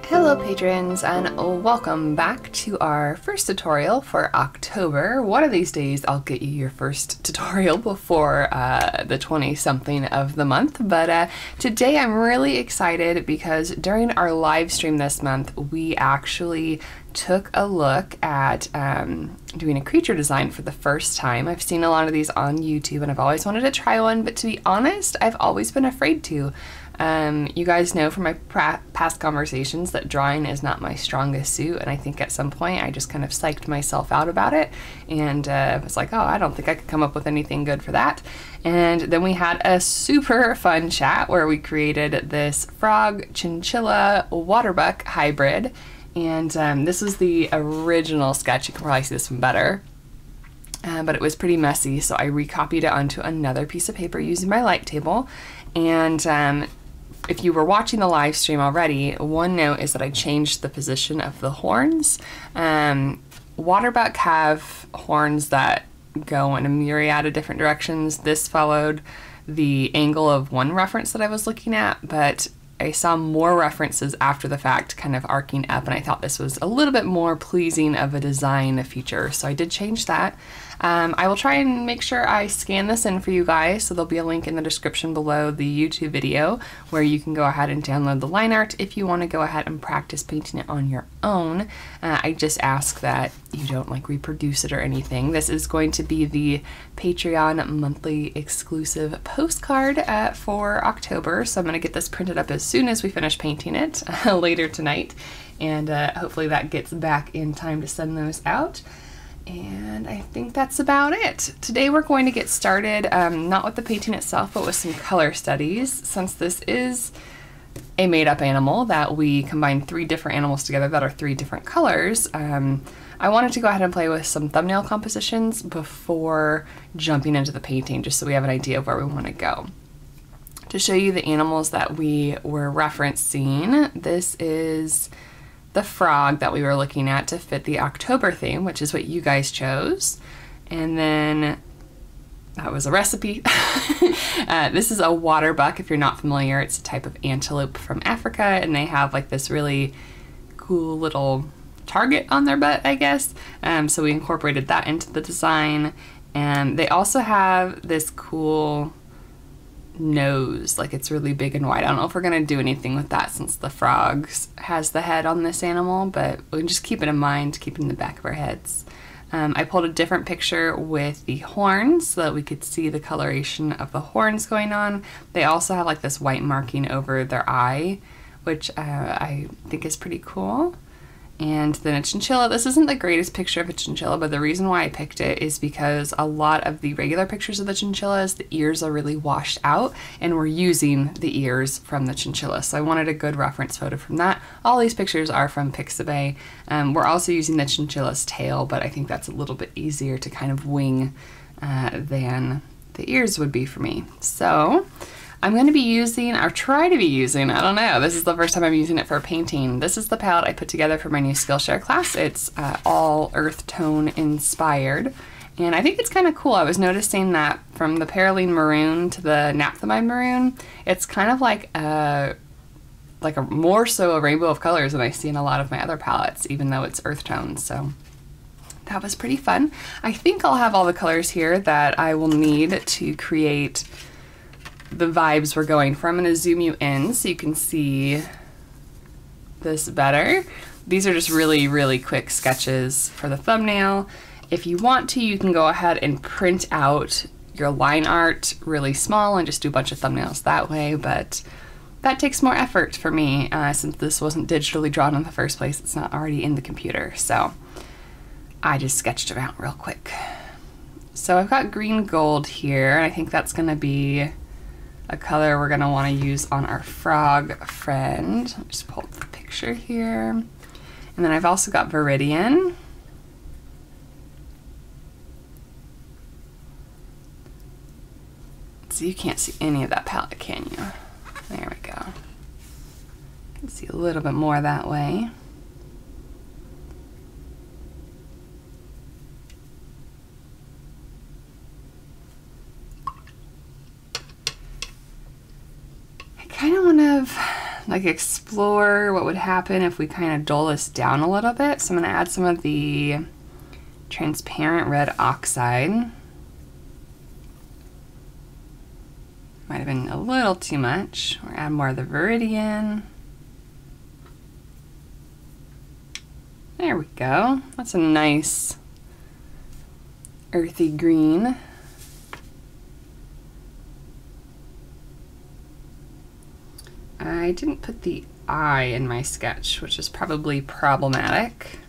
Hello patrons, and welcome back to our first tutorial for October. One of these days I'll get you your first tutorial before the 20-something of the month, but today I'm really excited because during our live stream this month we actually took a look at doing a creature design for the first time. I've seen a lot of these on YouTube and I've always wanted to try one, but to be honest, I've always been afraid to. You guys know from my past conversations that drawing is not my strongest suit, and I think at some point I just kind of psyched myself out about it and was like, oh, I don't think I could come up with anything good for that. And then we had a super fun chat where we created this frog chinchilla waterbuck hybrid, and this was the original sketch. You can probably see this one better. But it was pretty messy, so I recopied it onto another piece of paper using my light table. And if you were watching the live stream already, one note is that I changed the position of the horns. Waterbuck have horns that go in a myriad of different directions. This followed the angle of one reference that I was looking at, but I saw more references after the fact kind of arcing up, and I thought this was a little bit more pleasing of a design feature, so I did change that. I will try and make sure I scan this in for you guys, so there'll be a link in the description below the YouTube video where you can go ahead and download the line art if you want to go ahead and practice painting it on your own. I just ask that you don't like reproduce it or anything. This is going to be the Patreon monthly exclusive postcard for October, so I'm going to get this printed up as soon as we finish painting it later tonight, and hopefully that gets back in time to send those out. And I think that's about it. Today we're going to get started, not with the painting itself, but with some color studies. Since this is a made-up animal that we combined 3 different animals together that are 3 different colors, I wanted to go ahead and play with some thumbnail compositions before jumping into the painting, just so we have an idea of where we want to go. To show you the animals that we were referencing, this is the frog that we were looking at to fit the October theme, which is what you guys chose. And then that was a recipe. This is a waterbuck. If you're not familiar, it's a type of antelope from Africa, and they have like this really cool little target on their butt, I guess. So we incorporated that into the design. And they also have this cool nose, like it's really big and wide. I don't know if we're gonna do anything with that since the frog has the head on this animal, but we can just keep it in mind, keep it in the back of our heads. I pulled a different picture with the horns so that we could see the coloration of the horns going on. They also have like this white marking over their eye, which I think is pretty cool. And then a chinchilla. This isn't the greatest picture of a chinchilla, but the reason why I picked it is because a lot of the regular pictures of the chinchillas, the ears are really washed out, and we're using the ears from the chinchilla. So I wanted a good reference photo from that. All these pictures are from Pixabay. We're also using the chinchilla's tail, but I think that's a little bit easier to kind of wing than the ears would be for me. So I'm going to be using, or try to be using, I don't know, this is the first time I'm using it for a painting. This is the palette I put together for my new Skillshare class. It's all earth tone inspired, and I think it's kind of cool. I was noticing that from the Perylene maroon to the naphthalide maroon, it's kind of like a more so a rainbow of colors than I see in a lot of my other palettes, even though it's earth tones. So that was pretty fun. I think I'll have all the colors here that I will need to create the vibes we're going for. I'm going to zoom you in so you can see this better. These are just really, really quick sketches for the thumbnail. If you want to, you can go ahead and print out your line art really small and just do a bunch of thumbnails that way, but that takes more effort for me since this wasn't digitally drawn in the first place. It's not already in the computer, so I just sketched around real quick. So I've got green gold here, and I think that's going to be a color we're going to want to use on our frog friend. Just pull up the picture here. And then I've also got Viridian. So you can't see any of that palette, can you? There we go. You can see a little bit more that way. kind of want to like explore what would happen if we kind of dull this down a little bit. So I'm going to add some of the transparent red oxide. Might have been a little too much. Or add more of the Viridian. There we go. That's a nice earthy green. I didn't put the eye in my sketch, which is probably problematic.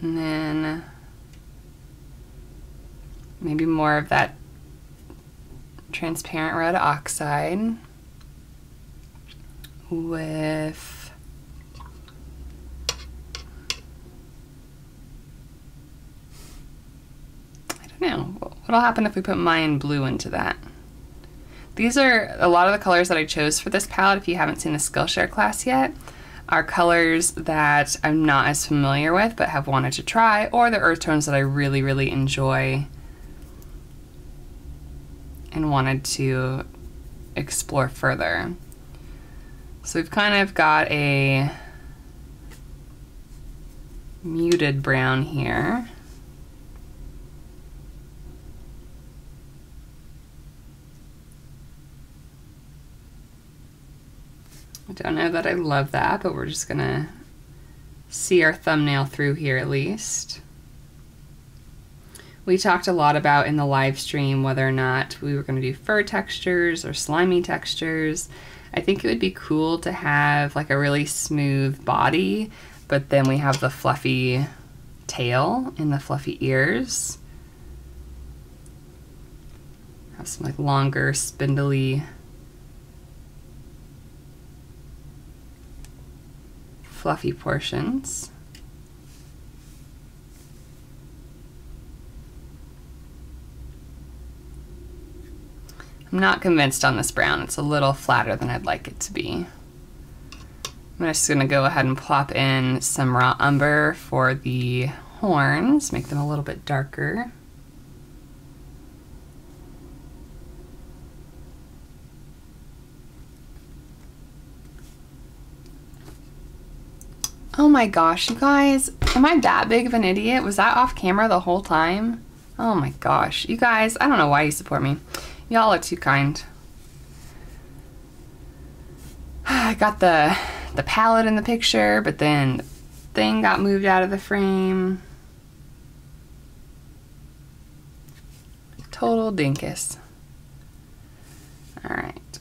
And then maybe more of that transparent red oxide with I don't know, what'll happen if we put Mayan blue into that? These are a lot of the colors that I chose for this palette. If you haven't seen the Skillshare class yet, are colors that I'm not as familiar with but have wanted to try, or the earth tones that I really, really enjoy and wanted to explore further. So we've kind of got a muted brown here. I don't know that I love that, but we're just gonna see our thumbnail through here at least. We talked a lot about in the live stream whether or not we were gonna do fur textures or slimy textures. I think it would be cool to have like a really smooth body, but then we have the fluffy tail and the fluffy ears. Have some like longer, spindly fluffy portions. I'm not convinced on this brown. It's a little flatter than I'd like it to be. I'm just gonna go ahead and plop in some raw umber for the horns, make them a little bit darker. Oh my gosh, you guys, am I that big of an idiot? Was that off camera the whole time? Oh my gosh, you guys, I don't know why you support me. Y'all are too kind. I got the palette in the picture, but then the thing got moved out of the frame. Total dinkus. All right.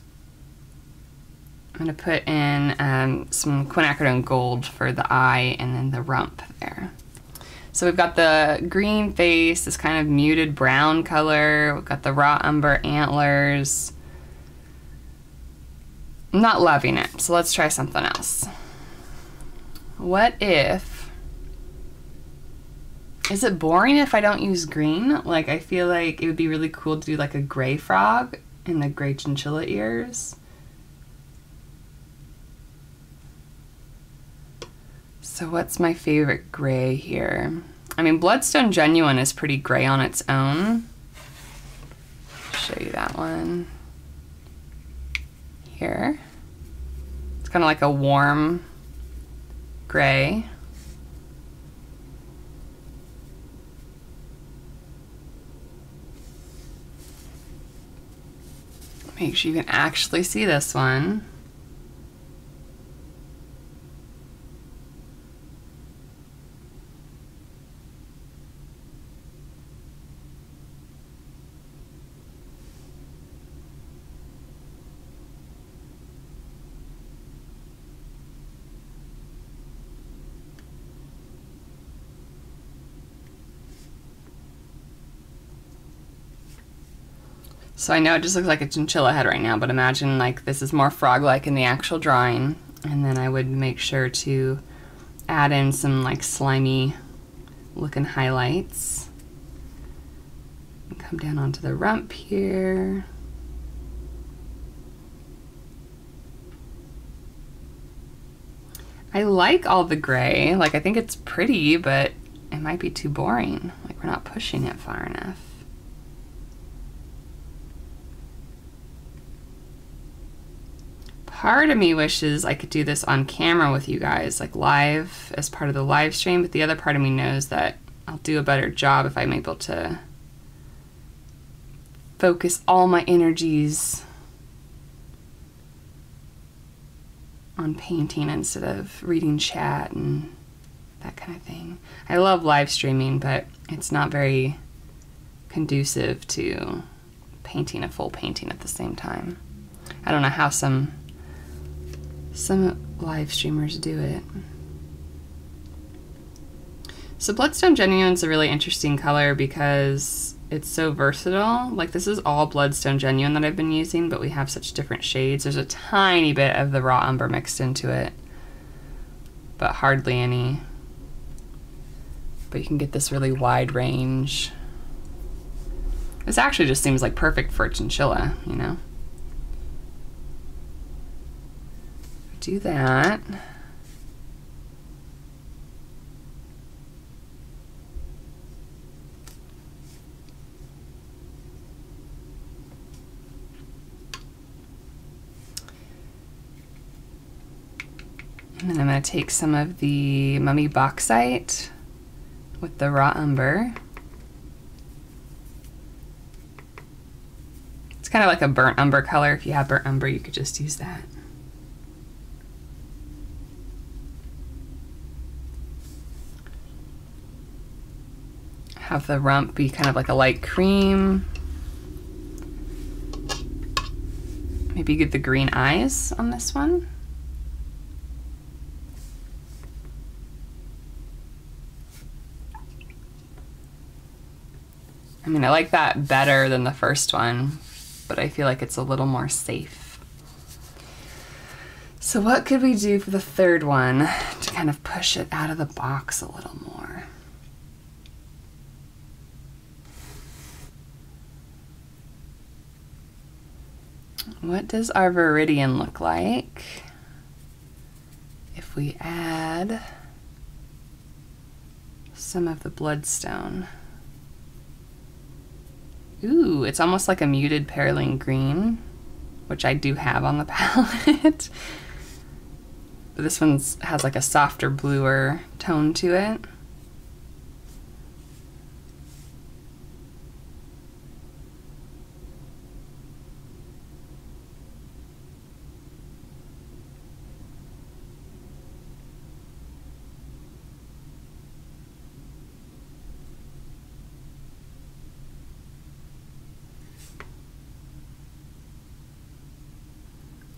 I'm gonna put in some Quinacridone gold for the eye and then the rump there. So we've got the green face, this kind of muted brown color. We've got the raw umber antlers. I'm not loving it, so let's try something else. What if, is it boring if I don't use green? Like, I feel like it would be really cool to do like a gray frog and the gray chinchilla ears. So what's my favorite gray here? I mean, Bloodstone Genuine is pretty gray on its own. Show you that one. Here. It's kind of like a warm gray. Make sure you can actually see this one. So I know it just looks like a chinchilla head right now, but imagine like this is more frog-like in the actual drawing. And then I would make sure to add in some like slimy looking highlights. Come down onto the rump here. I like all the gray. Like, I think it's pretty, but it might be too boring. Like, we're not pushing it far enough. Part of me wishes I could do this on camera with you guys, like live as part of the live stream, but the other part of me knows that I'll do a better job if I'm able to focus all my energies on painting instead of reading chat and that kind of thing. I love live streaming, but it's not very conducive to painting a full painting at the same time. I don't know how some live streamers do it. So Bloodstone Genuine's a really interesting color because it's so versatile. Like, this is all Bloodstone Genuine that I've been using, but we have such different shades. There's a tiny bit of the raw umber mixed into it, but hardly any. But you can get this really wide range. This actually just seems like perfect for a chinchilla, you know? Do that. And then I'm going to take some of the Mummy Bauxite with the raw umber. It's kind of like a burnt umber color. If you have burnt umber, you could just use that. Have the rump be kind of like a light cream. Maybe get the green eyes on this one. I mean, I like that better than the first one, but I feel like it's a little more safe. So what could we do for the third one to kind of push it out of the box a little more? What does our Viridian look like if we add some of the Bloodstone? Ooh, it's almost like a muted Perylene green, which I do have on the palette. But this one has like a softer, bluer tone to it.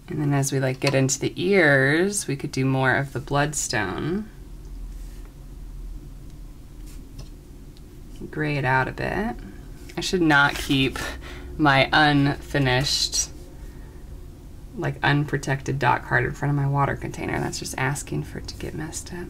And then as we like get into the ears, we could do more of the Bloodstone. Gray it out a bit. I should not keep my unfinished, like unprotected dot card in front of my water container. That's just asking for it to get messed up.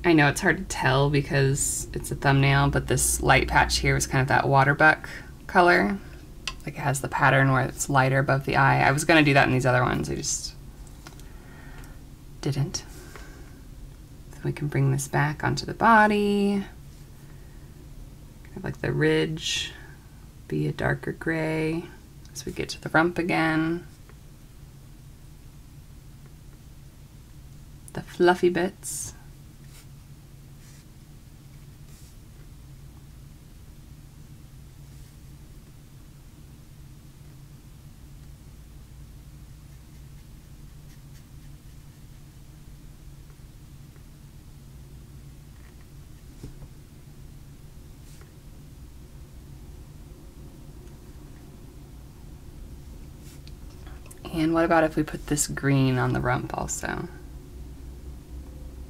I know it's hard to tell because it's a thumbnail, but this light patch here is kind of that Waterbuck color. Like, it has the pattern where it's lighter above the eye. I was gonna do that in these other ones, I just didn't. So we can bring this back onto the body. Kind of like the ridge, be a darker gray as we get to the rump again. The fluffy bits. And what about if we put this green on the rump also?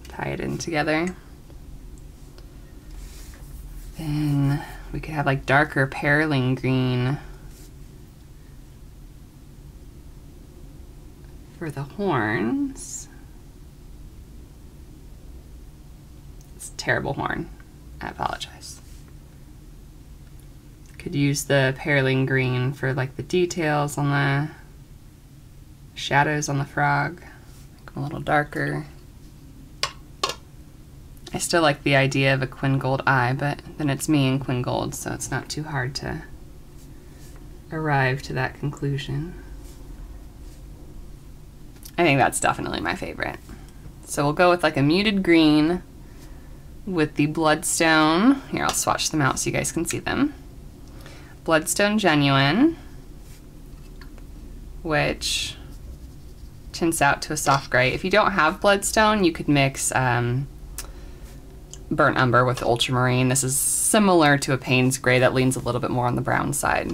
Tie it in together. Then we could have like darker Perylene green for the horns. It's a terrible horn. I apologize. Could use the Perylene green for like the details on the shadows on the frog, make them a little darker. I still like the idea of a Quin Gold eye, but then it's me in Quin Gold, so it's not too hard to arrive to that conclusion. I think that's definitely my favorite. So we'll go with like a muted green with the Bloodstone. Here, I'll swatch them out so you guys can see them. Bloodstone Genuine, which tints out to a soft gray. If you don't have Bloodstone, you could mix Burnt Umber with Ultramarine. This is similar to a Payne's Gray that leans a little bit more on the brown side.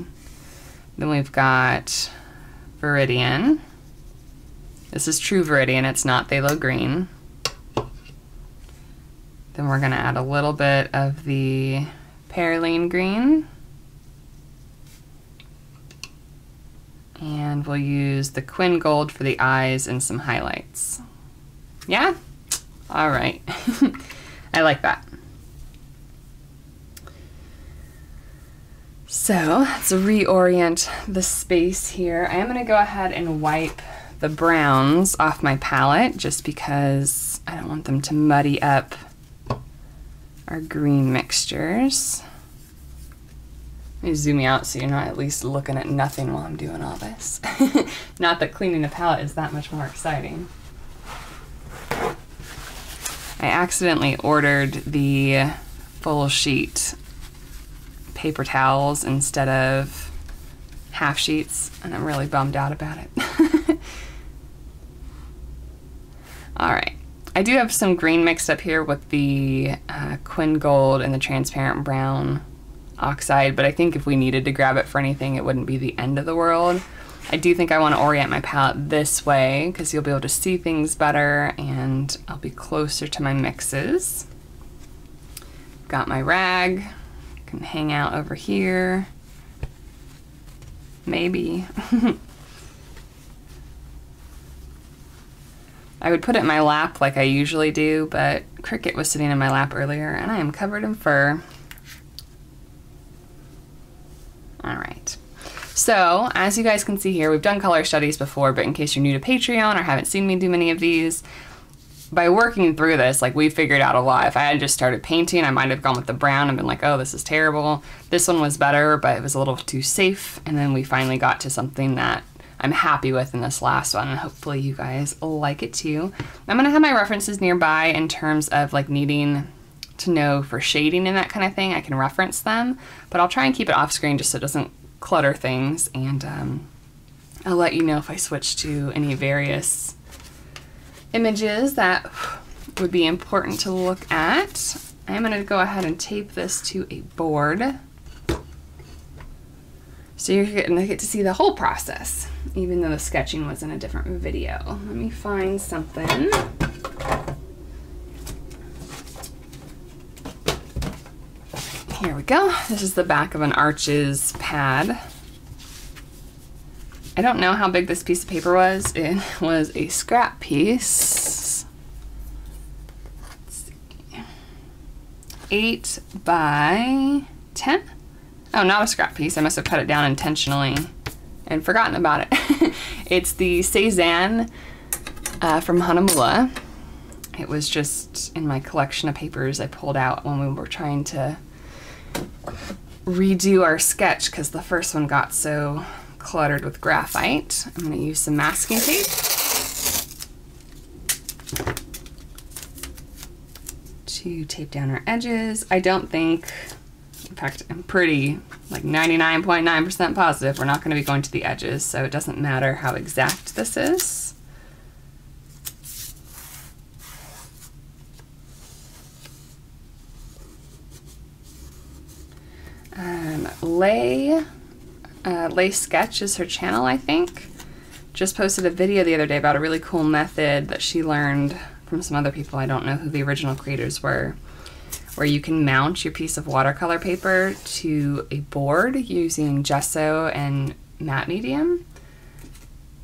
Then we've got Viridian. This is true Viridian, it's not Phthalo Green. Then we're gonna add a little bit of the Perylene Green. And we'll use the Quin Gold for the eyes and some highlights. Yeah? All right. I like that. So let's reorient the space here. I am going to go ahead and wipe the browns off my palette just because I don't want them to muddy up our green mixtures. Let me zoom out so you're not at least looking at nothing while I'm doing all this. Not that cleaning the palette is that much more exciting. I accidentally ordered the full sheet paper towels instead of half sheets, and I'm really bummed out about it. All right, I do have some green mixed up here with the Quin Gold and the transparent brown Oxide, but I think if we needed to grab it for anything, it wouldn't be the end of the world. I do think I want to orient my palette this way because you'll be able to see things better and I'll be closer to my mixes. Got my rag, can hang out over here, maybe. I would put it in my lap like I usually do, but Cricket was sitting in my lap earlier and I am covered in fur. All right. So, as you guys can see here, we've done color studies before, but in case you're new to Patreon or haven't seen me do many of these, by working through this, like, we figured out a lot. If I had just started painting, I might have gone with the brown and been like, oh, this is terrible. This one was better, but it was a little too safe, and then we finally got to something that I'm happy with in this last one, and hopefully you guys like it too. I'm gonna have my references nearby in terms of, like, needing to know for shading and that kind of thing. I can reference them, but I'll try and keep it off screen just so it doesn't clutter things, and I'll let you know if I switch to any various images that would be important to look at. I'm going to go ahead and tape this to a board so you're going to get to see the whole process, even though the sketching was in a different video. Let me find something. Here we go. This is the back of an Arches pad. I don't know how big this piece of paper was. It was a scrap piece. Let's see. 8 by 10? Oh, not a scrap piece. I must have cut it down intentionally and forgotten about it. It's the Cezanne from Hahnemuhle. It was just in my collection of papers I pulled out when we were trying to redo our sketch because the first one got so cluttered with graphite. I'm going to use some masking tape to tape down our edges. I don't think, in fact, I'm pretty like 99.9% positive we're not going to be going to the edges, so it doesn't matter how exact this is. Lay Sketch is her channel, I think. Just posted a video the other day about a really cool method that she learned from some other people. I don't know who the original creators were, where you can mount your piece of watercolor paper to a board using gesso and matte medium.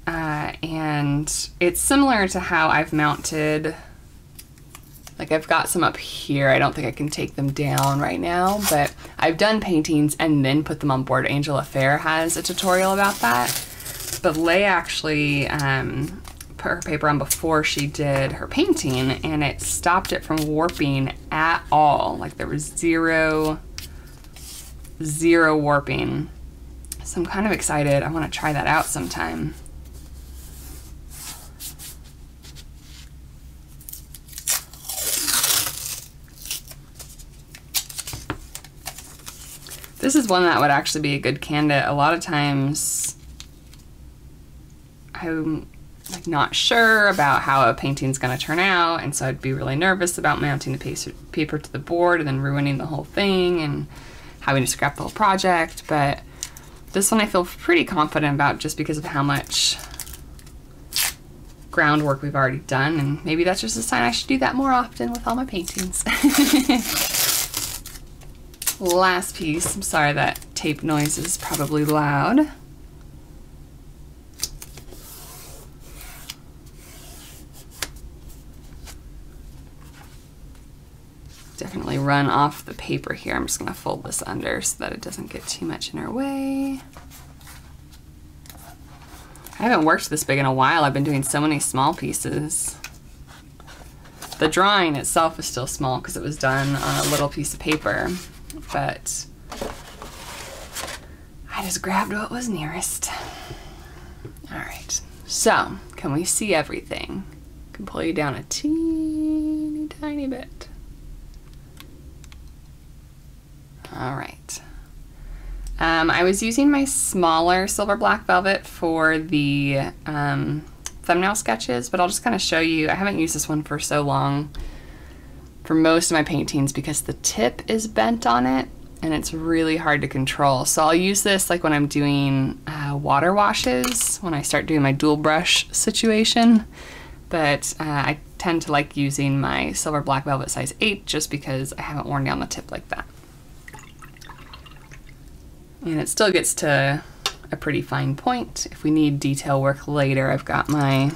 And it's similar to how I've mounted Like I've got some up here. I don't think I can take them down right now, but I've done paintings and then put them on board. Angela Fair has a tutorial about that. But Leigh actually put her paper on before she did her painting, and it stopped it from warping at all. Like there was zero warping. So I'm kind of excited. I want to try that out sometime. This is one that would actually be a good candidate. A lot of times I'm like not sure about how a painting's going to turn out, and so I'd be really nervous about mounting the paper to the board and then ruining the whole thing and having to scrap the whole project. But this one I feel pretty confident about just because of how much groundwork we've already done, and maybe that's just a sign I should do that more often with all my paintings. Last piece. I'm sorry that tape noise is probably loud. Definitely run off the paper here. I'm just going to fold this under so that it doesn't get too much in our way. I haven't worked this big in a while. I've been doing so many small pieces. The drawing itself is still small because it was done on a little piece of paper, but I just grabbed what was nearest. All right, so can we see everything? I can pull you down a teeny tiny bit. All right. I was using my smaller silver black velvet for the thumbnail sketches, but I'll just kind of show you. I haven't used this one for so long for most of my paintings because the tip is bent on it and it's really hard to control. So I'll use this like when I'm doing water washes, when I start doing my dual brush situation. But I tend to like using my silver black velvet size 8 just because I haven't worn down the tip like that. And it still gets to a pretty fine point. If we need detail work later, I've got my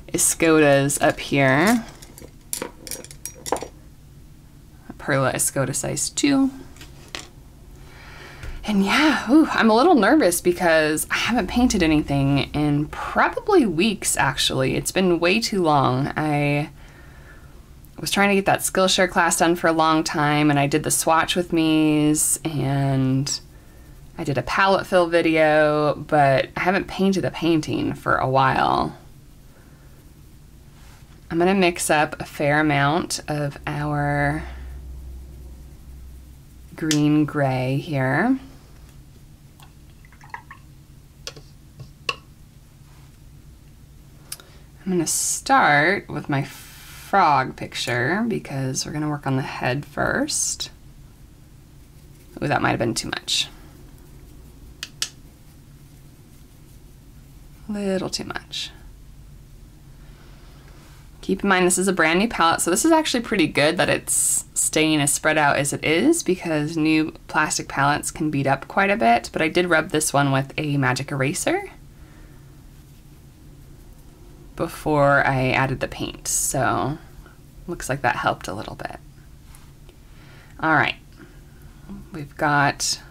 Escodas up here. A Perla Escoda size 2. And yeah, I'm a little nervous because I haven't painted anything in probably weeks, actually. It's been way too long. I was trying to get that Skillshare class done for a long time, and I did the swatch with me's, and I did a palette fill video, but I haven't painted a painting for a while. I'm gonna mix up a fair amount of our green gray here. I'm gonna start with my frog picture because we're gonna work on the head first. Ooh, that might have been too much. Little too much. Keep in mind this is a brand new palette, so this is actually pretty good that it's staying as spread out as it is because new plastic palettes can beat up quite a bit, but I did rub this one with a magic eraser before I added the paint, so looks like that helped a little bit. All right, we've got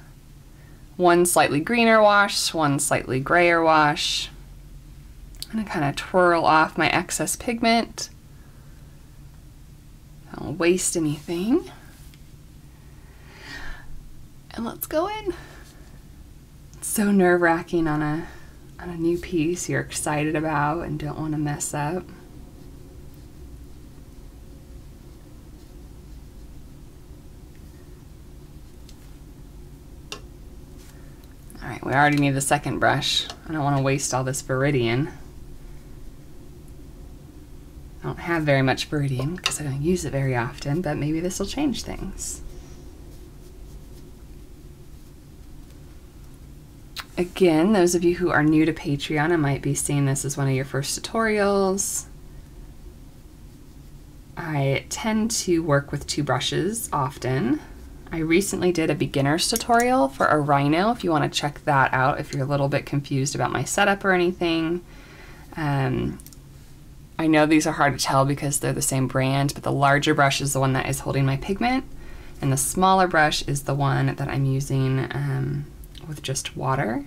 one slightly greener wash, one slightly grayer wash. I'm gonna kind of twirl off my excess pigment. I don't waste anything. And let's go in. It's so nerve-wracking on a new piece you're excited about and don't want to mess up. All right, we already need the second brush. I don't want to waste all this Viridian. I don't have very much Viridian because I don't use it very often, but maybe this will change things. Again, those of you who are new to Patreon and might be seeing this as one of your first tutorials, I tend to work with 2 brushes often. I recently did a beginner's tutorial for a rhino if you want to check that out if you're a little bit confused about my setup or anything. I know these are hard to tell because they're the same brand, but the larger brush is the one that is holding my pigment, and the smaller brush is the one that I'm using with just water.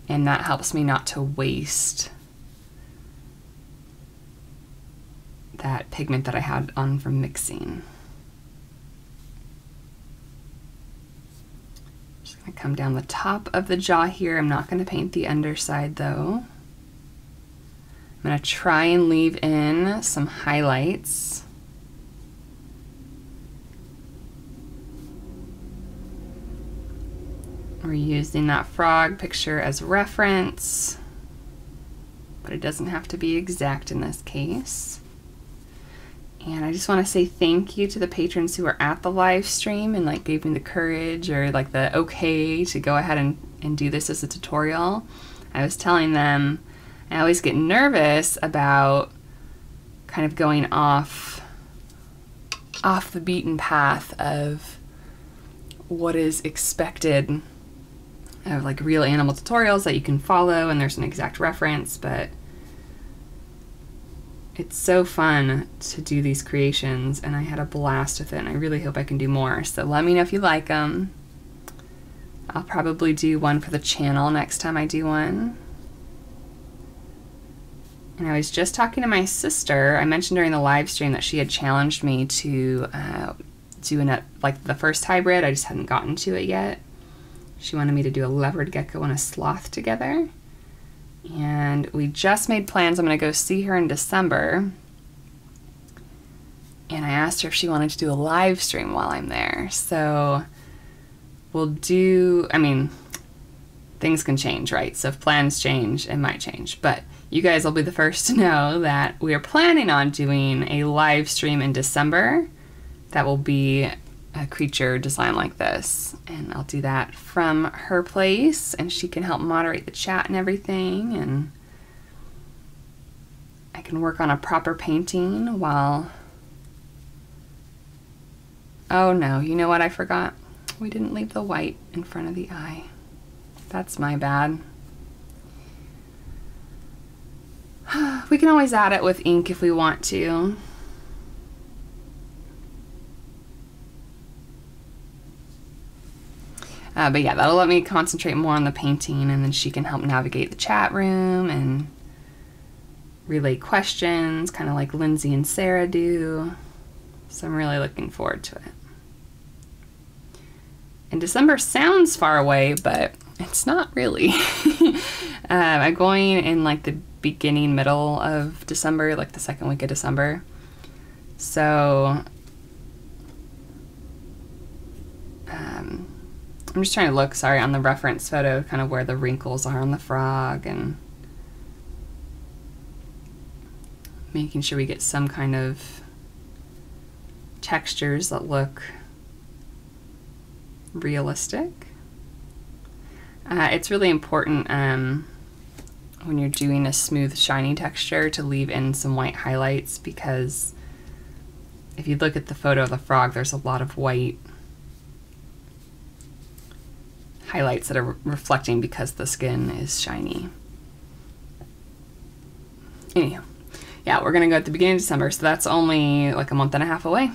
And that helps me not to waste that pigment that I had on from mixing. Just gonna come down the top of the jaw here. I'm not gonna paint the underside though. I'm gonna try and leave in some highlights. We're using that frog picture as reference, but it doesn't have to be exact in this case. And I just want to say thank you to the patrons who were at the live stream and like gave me the courage or like the okay to go ahead and do this as a tutorial. I was telling them I always get nervous about kind of going off the beaten path of what is expected of like real animal tutorials that you can follow and there's an exact reference, but it's so fun to do these creations and I had a blast with it and I really hope I can do more. So let me know if you like them. I'll probably do one for the channel next time I do one. And I was just talking to my sister. I mentioned during the live stream that she had challenged me to do like the first hybrid. I just hadn't gotten to it yet. She wanted me to do a leopard gecko and a sloth together. And we just made plans. I'm gonna go see her in December. And I asked her if she wanted to do a live stream while I'm there. So we'll do, I mean, things can change, right? So if plans change, it might change. But you guys will be the first to know that we are planning on doing a live stream in December that will be a creature design like this, and I'll do that from her place and she can help moderate the chat and everything, and I can work on a proper painting while... Oh no, you know what I forgot? We didn't leave the white in front of the eye. That's my bad. We can always add it with ink if we want to. But yeah, that'll let me concentrate more on the painting, and then she can help navigate the chat room and relay questions, kind of like Lindsay and Sarah do. So I'm really looking forward to it. And December sounds far away, but it's not really. I'm going in like the beginning, middle of December, like the second week of December. So I'm just trying to look, sorry, on the reference photo, kind of where the wrinkles are on the frog and making sure we get some kind of textures that look realistic. It's really important when you're doing a smooth, shiny texture to leave in some white highlights, because if you look at the photo of the frog, there's a lot of white highlights that are reflecting because the skin is shiny. Anyhow, yeah, we're gonna go at the beginning of December, so that's only like a month and a half away.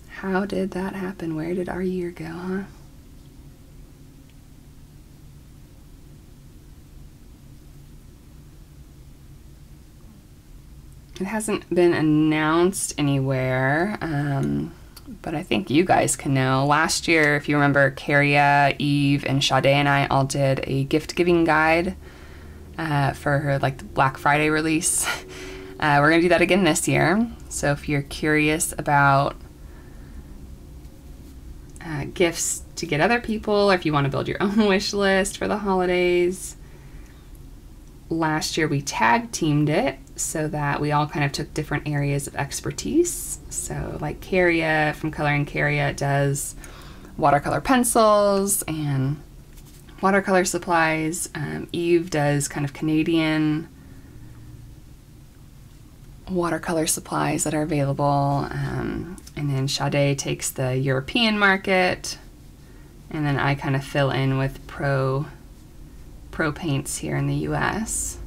How did that happen? Where did our year go, huh? It hasn't been announced anywhere, but I think you guys can know. Last year, if you remember, Caria, Eve, and Sade and I all did a gift-giving guide for her like the Black Friday release. We're gonna do that again this year. So if you're curious about gifts to get other people, or if you want to build your own wish list for the holidays, last year we tag teamed it so that we all kind of took different areas of expertise. So like Caria from Coloring Caria does watercolor pencils and watercolor supplies. Eve does kind of Canadian watercolor supplies that are available. And then Sade takes the European market. And then I kind of fill in with pro Pro Paints here in the US.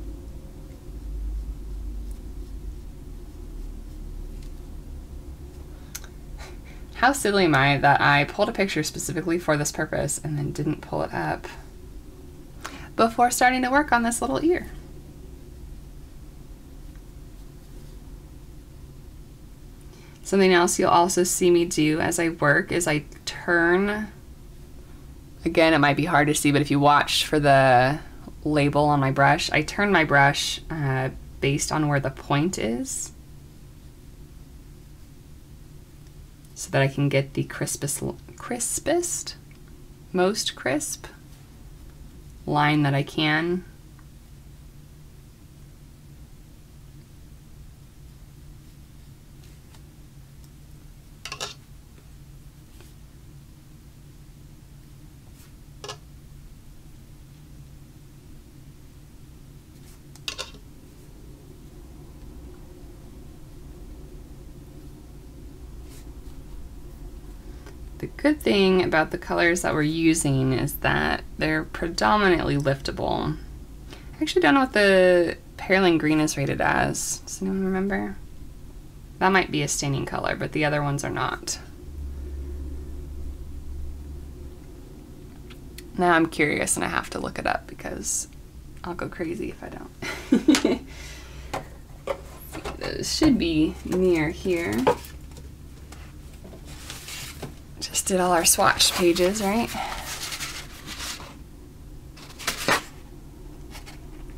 How silly am I that I pulled a picture specifically for this purpose and then didn't pull it up before starting to work on this little ear. Something else you'll also see me do as I work is I turn, again it might be hard to see, but if you watch for the label on my brush, I turn my brush based on where the point is, so that I can get the crispest, most crisp line that I can. The good thing about the colors that we're using is that they're predominantly liftable. I actually don't know what the Perylene green is rated as. Does anyone remember? That might be a staining color, but the other ones are not. Now I'm curious and I have to look it up because I'll go crazy if I don't. Those should be near here. Just did all our swatch pages, right?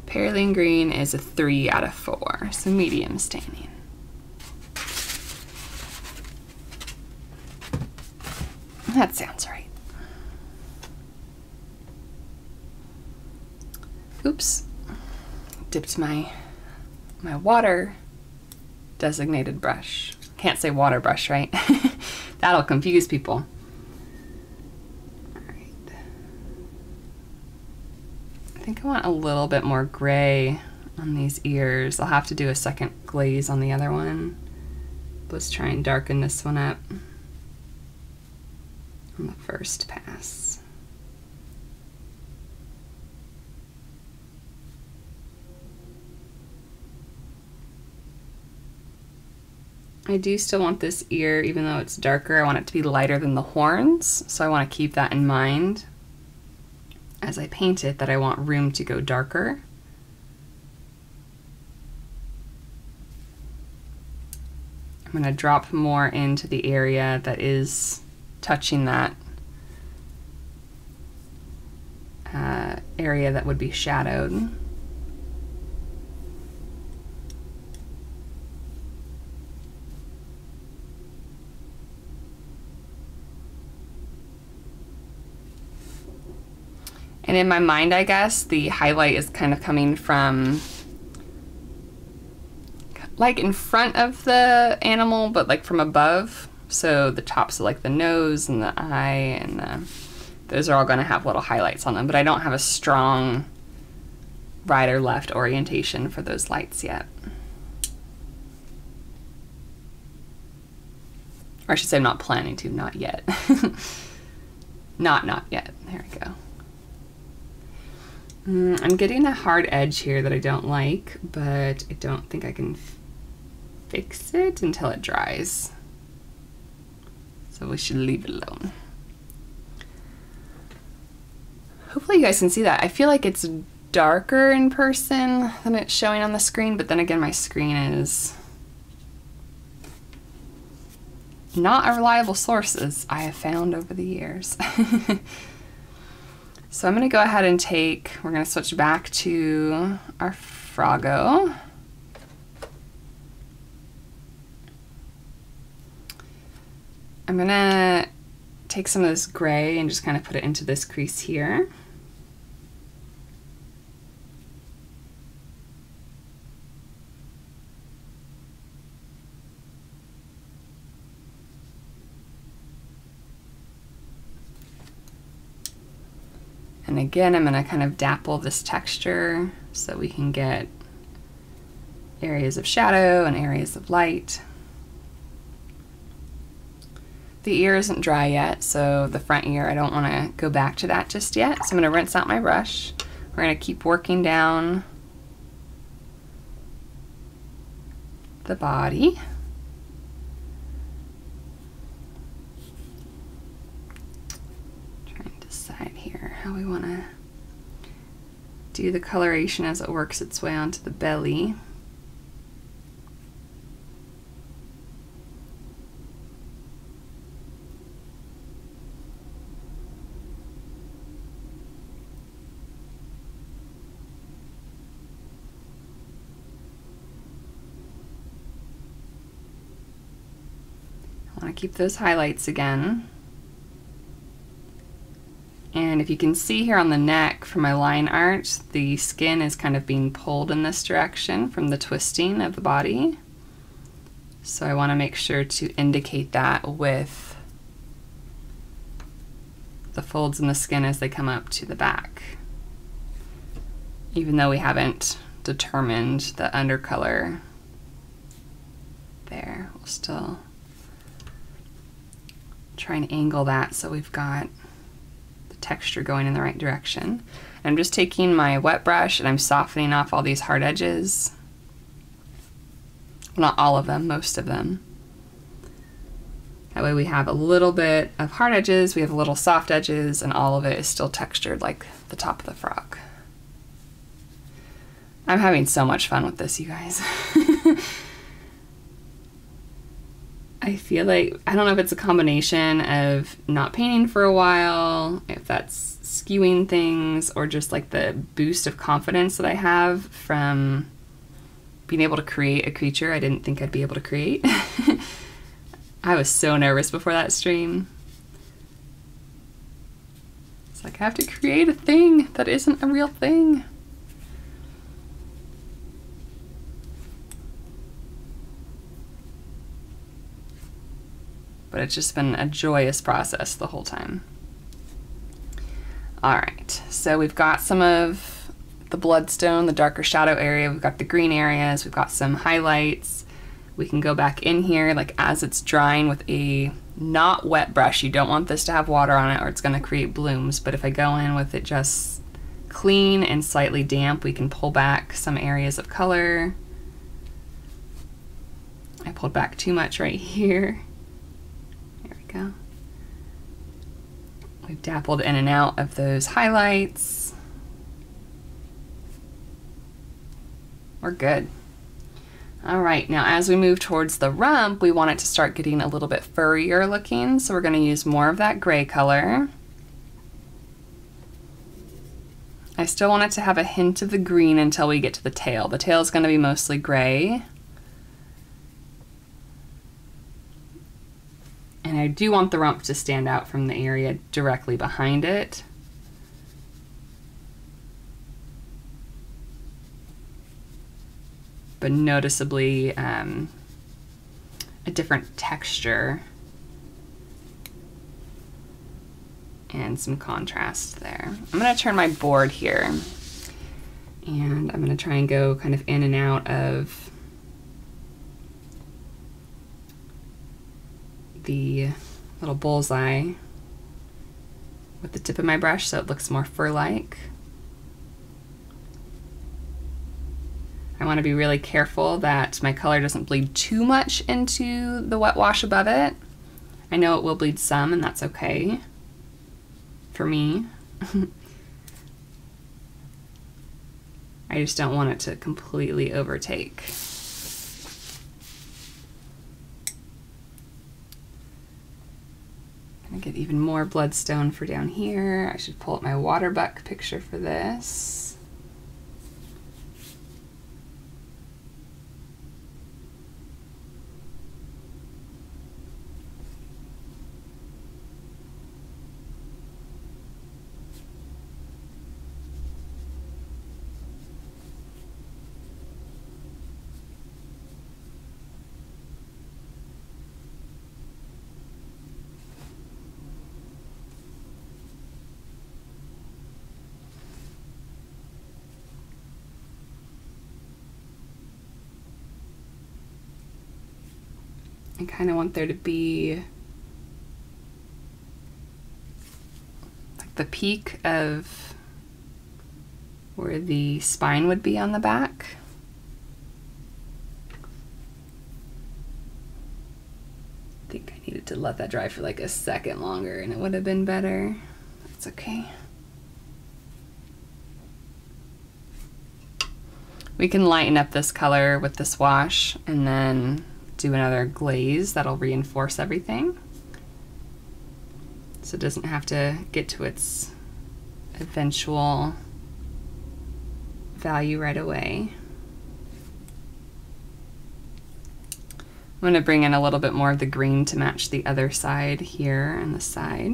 Perylene green is a 3 out of 4, so medium staining. That sounds right. Oops, dipped my water designated brush. Can't say water brush, right? That'll confuse people. All right. I think I want a little bit more gray on these ears. I'll have to do a second glaze on the other one. Let's try and darken this one up on the first pass. I do still want this ear, even though it's darker, I want it to be lighter than the horns, so I want to keep that in mind as I paint it, that I want room to go darker. I'm going to drop more into the area that is touching that area that would be shadowed. And in my mind, I guess, the highlight is kind of coming from like in front of the animal, but like from above. So the tops of like the nose and the eye and those are all gonna have little highlights on them, but I don't have a strong right or left orientation for those lights yet. Or I should say I'm not planning to, not yet. Not yet, there we go. I'm getting a hard edge here that I don't like, but I don't think I can fix it until it dries. So we should leave it alone. Hopefully you guys can see that. I feel like it's darker in person than it's showing on the screen, but then again, my screen is not a reliable source, as I have found over the years. So I'm going to go ahead and we're going to switch back to our Froggo. I'm going to take some of this gray and just kind of put it into this crease here. And again, I'm going to kind of dapple this texture so we can get areas of shadow and areas of light. The ear isn't dry yet, so the front ear, I don't want to go back to that just yet. So I'm going to rinse out my brush. We're going to keep working down the body. Trying to decide here how we want to do the coloration as it works its way onto the belly. I want to keep those highlights again. And if you can see here on the neck from my line art, the skin is kind of being pulled in this direction from the twisting of the body. So I want to make sure to indicate that with the folds in the skin as they come up to the back. Even though we haven't determined the undercolor there, we'll still try and angle that so we've got the texture going in the right direction. I'm just taking my wet brush and I'm softening off all these hard edges. Well, not all of them, most of them. That way we have a little bit of hard edges, we have a little soft edges, and all of it is still textured like the top of the frog. I'm having so much fun with this, you guys. I feel like, I don't know if it's a combination of not painting for a while, if that's skewing things, or just like the boost of confidence that I have from being able to create a creature I didn't think I'd be able to create. I was so nervous before that stream. It's like I have to create a thing that isn't a real thing. But it's just been a joyous process the whole time. All right, so we've got some of the bloodstone, the darker shadow area, we've got the green areas, we've got some highlights. We can go back in here like as it's drying with a not wet brush. You don't want this to have water on it or it's gonna create blooms, but if I go in with it just clean and slightly damp, we can pull back some areas of color. I pulled back too much right here. Go. We've dappled in and out of those highlights. We're good. All right, now as we move towards the rump, we want it to start getting a little bit furrier looking, so we're going to use more of that gray color. I still want it to have a hint of the green until we get to the tail. The tail is going to be mostly gray. And I do want the rump to stand out from the area directly behind it. But noticeably a different texture and some contrast there. I'm going to turn my board here and I'm going to try and go kind of in and out of the little bullseye with the tip of my brush so it looks more fur-like. I want to be really careful that my color doesn't bleed too much into the wet wash above it. I know it will bleed some and that's okay for me. I just don't want it to completely overtake. I'm gonna get even more bloodstone for down here. I should pull up my Waterbuck picture for this. I kind of want there to be like the peak of where the spine would be on the back. I think I needed to let that dry for like a second longer and it would have been better. That's okay. We can lighten up this color with this wash and then do another glaze that'll reinforce everything. So it doesn't have to get to its eventual value right away. I'm going to bring in a little bit more of the green to match the other side here and the side.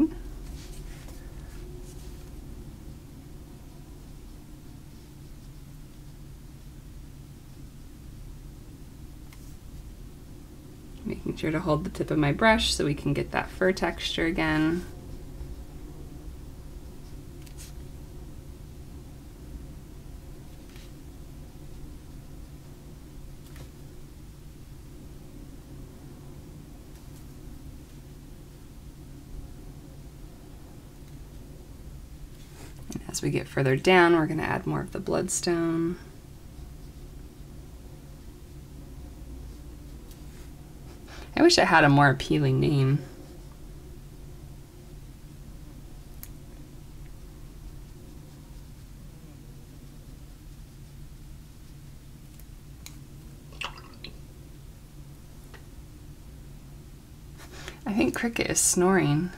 Making sure to hold the tip of my brush so we can get that fur texture again. As we get further down, we're going to add more of the bloodstone. I wish I had a more appealing name. I think Cricket is snoring.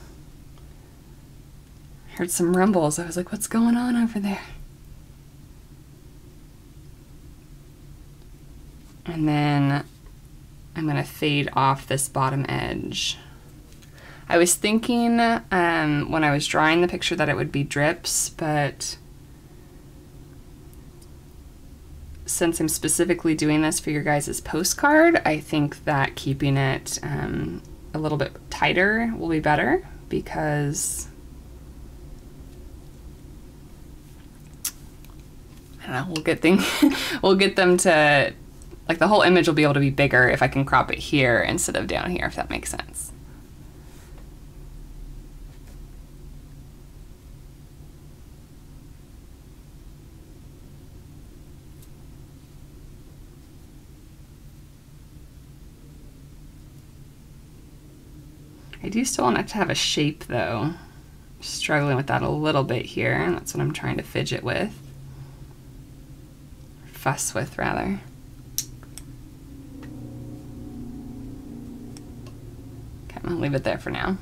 Heard some rumbles. I was like, what's going on over there? And then I'm going to fade off this bottom edge. I was thinking when I was drawing the picture that it would be drips, but since I'm specifically doing this for your guys' postcard, I think that keeping it a little bit tighter will be better, because I don't know, we'll get them to, like, the whole image will be able to be bigger if I can crop it here instead of down here, if that makes sense. I do still want it to have a shape though. Struggling with that a little bit here, and that's what I'm trying to fidget with. Fuss with, rather. Okay, I'm gonna leave it there for now.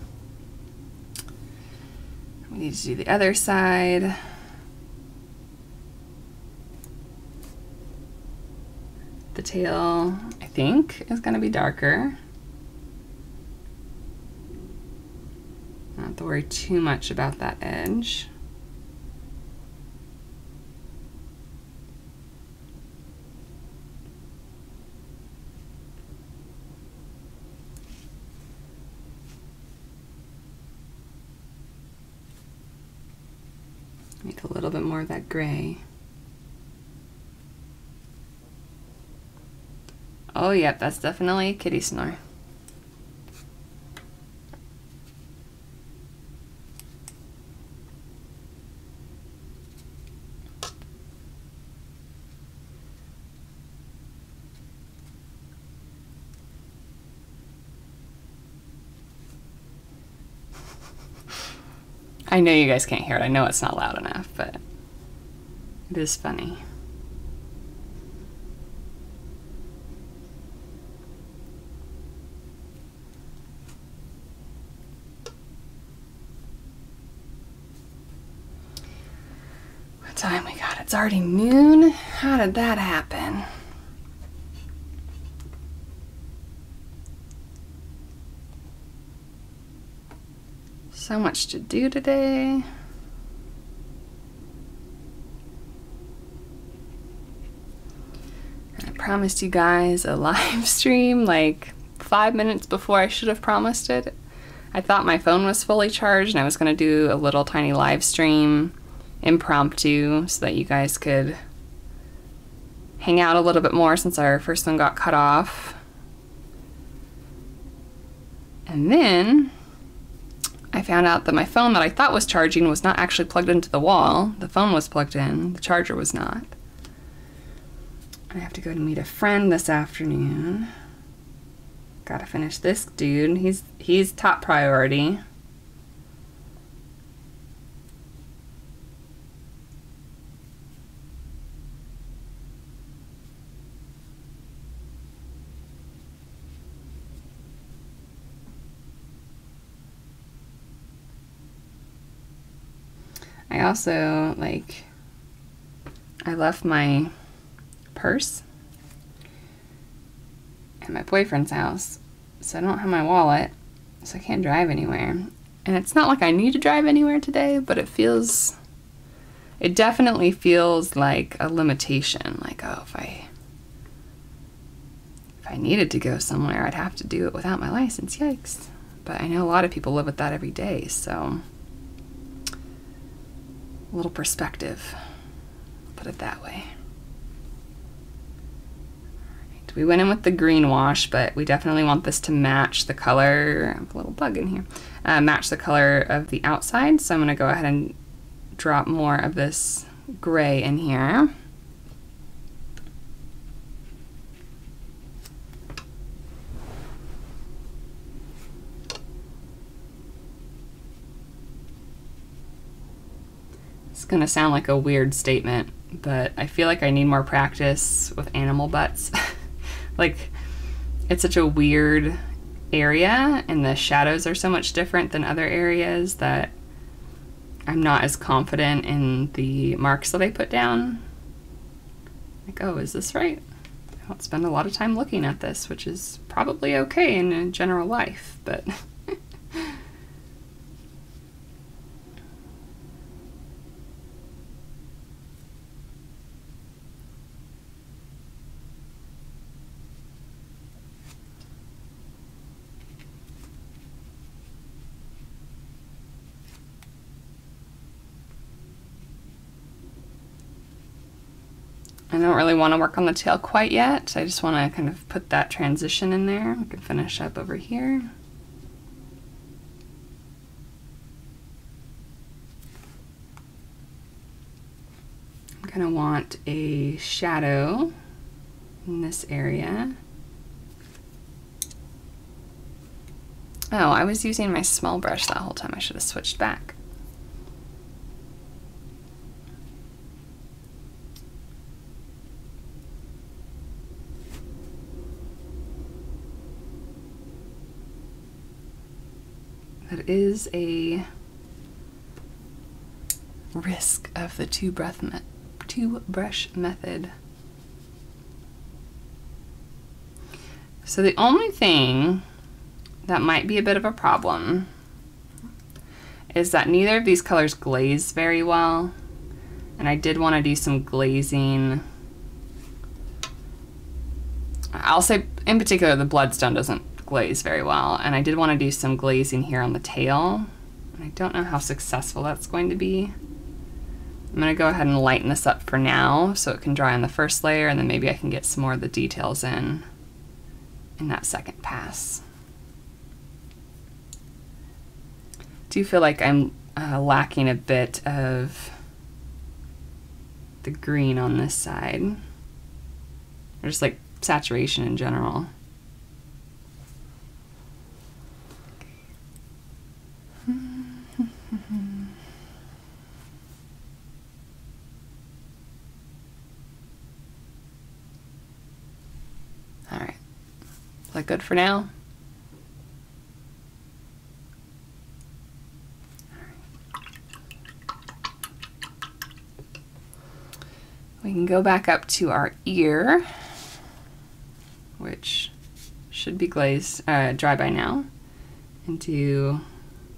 We need to do the other side. The tail, I think, is gonna be darker. Not have to worry too much about that edge. Make a little bit more of that gray. Oh, yep, that's definitely a kitty snore. I know you guys can't hear it. I know it's not loud enough, but it is funny. What time we got? It's already noon? How did that happen? So much to do today. I promised you guys a live stream like 5 minutes before I should have promised it. I thought my phone was fully charged and I was going to do a little tiny live stream impromptu so that you guys could hang out a little bit more since our first one got cut off. And then I found out that my phone that I thought was charging was not actually plugged into the wall. The phone was plugged in, the charger was not. I have to go to meet a friend this afternoon. Gotta finish this dude. He's top priority. I also, like, I left my purse at my boyfriend's house, so I don't have my wallet, so I can't drive anywhere. And it's not like I need to drive anywhere today, but it definitely feels like a limitation. Like, oh, if I needed to go somewhere, I'd have to do it without my license. Yikes. But I know a lot of people live with that every day, so a little perspective, put it that way. Right. We went in with the green wash, but we definitely want this to match the color. I have a little bug in here. Match the color of the outside, so I'm going to go ahead and drop more of this gray in here. It's gonna sound like a weird statement, but I feel like I need more practice with animal butts. Like, it's such a weird area and the shadows are so much different than other areas that I'm not as confident in the marks that I put down. Like, oh, is this right? I don't spend a lot of time looking at this, which is probably okay in general life, but I don't really want to work on the tail quite yet. I just want to kind of put that transition in there. We can finish up over here. I'm going to want a shadow in this area. Oh, I was using my small brush that whole time. I should have switched back. That is a risk of the two brush method. So the only thing that might be a bit of a problem is that neither of these colors glaze very well, and I did want to do some glazing. I'll say in particular the Bloodstone doesn't glaze very well, and I did want to do some glazing here on the tail, and I don't know how successful that's going to be. I'm going to go ahead and lighten this up for now so it can dry on the first layer, and then maybe I can get some more of the details in that second pass. Do feel like I'm lacking a bit of the green on this side, or just like saturation in general. All right, is that good for now? We can go back up to our ear, which should be glazed, dry by now, and do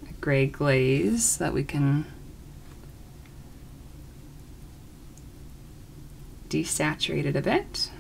a gray glaze that we can desaturate it a bit.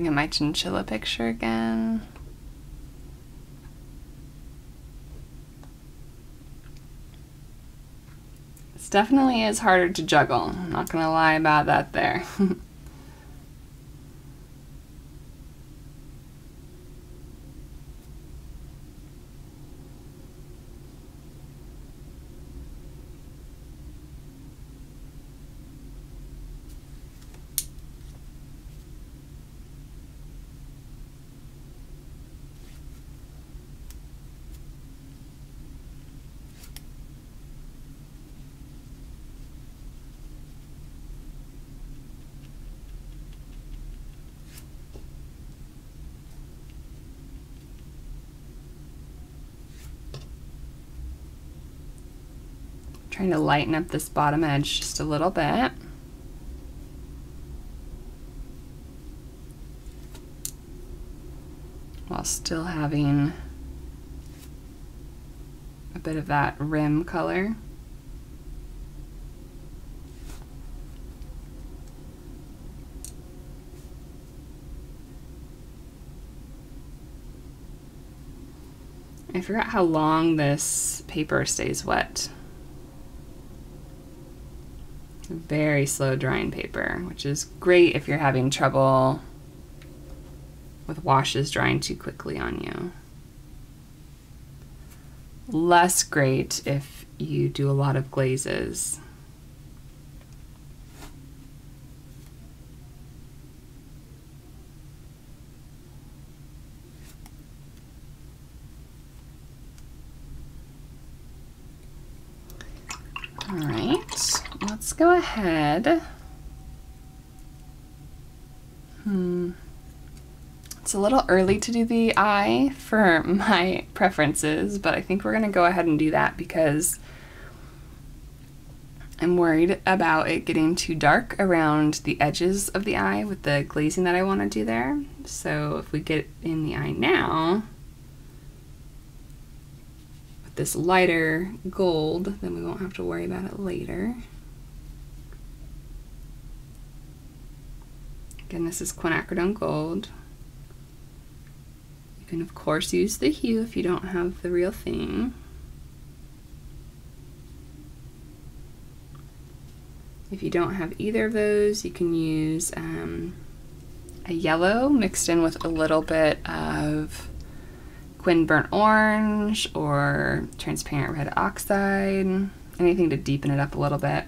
Bring in my chinchilla picture again. This definitely is harder to juggle. I'm not gonna lie about that there. Trying to lighten up this bottom edge just a little bit. While still having a bit of that rim color. I forgot how long this paper stays wet. Very slow drying paper, which is great if you're having trouble with washes drying too quickly on you. Less great if you do a lot of glazes. All right, let's go ahead. It's a little early to do the eye for my preferences, but I think we're gonna go ahead and do that because I'm worried about it getting too dark around the edges of the eye with the glazing that I wanna do there. So if we get in the eye now, this lighter gold, then we won't have to worry about it later. Again, this is Quinacridone gold. You can of course use the hue if you don't have the real thing. If you don't have either of those, you can use a yellow mixed in with a little bit of Quin burnt orange or transparent red oxide, anything to deepen it up a little bit.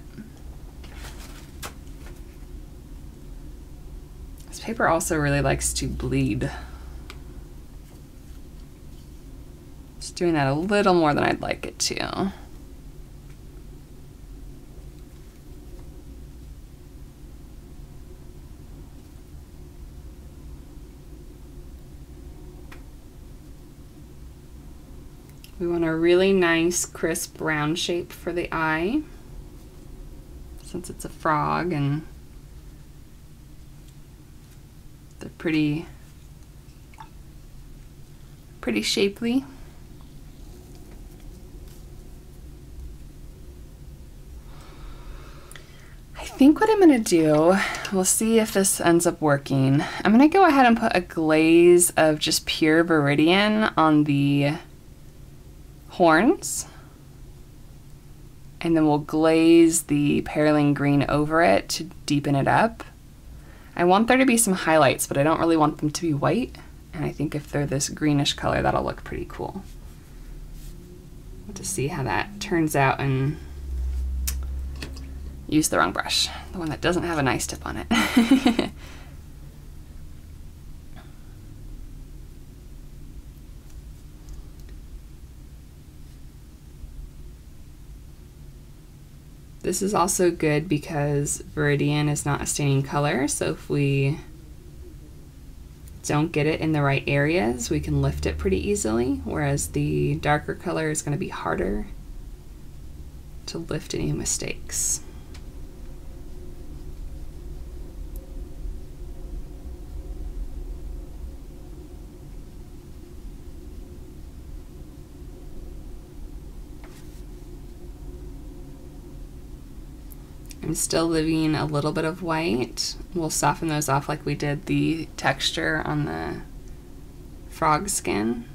This paper also really likes to bleed. It's doing that a little more than I'd like it to. We want a really nice, crisp, round shape for the eye, since it's a frog and they're pretty shapely. I think what I'm gonna do, we'll see if this ends up working. I'm gonna go ahead and put a glaze of just pure Viridian on the horns, and then we'll glaze the Perylene green over it to deepen it up. I want there to be some highlights, but I don't really want them to be white, and I think if they're this greenish color, that'll look pretty cool. We'll just see how that turns out and use the wrong brush, the one that doesn't have a nice tip on it. This is also good because Viridian is not a staining color, so if we don't get it in the right areas, we can lift it pretty easily, whereas the darker color is going to be harder to lift any mistakes. I'm still leaving a little bit of white. We'll soften those off like we did the texture on the frog skin.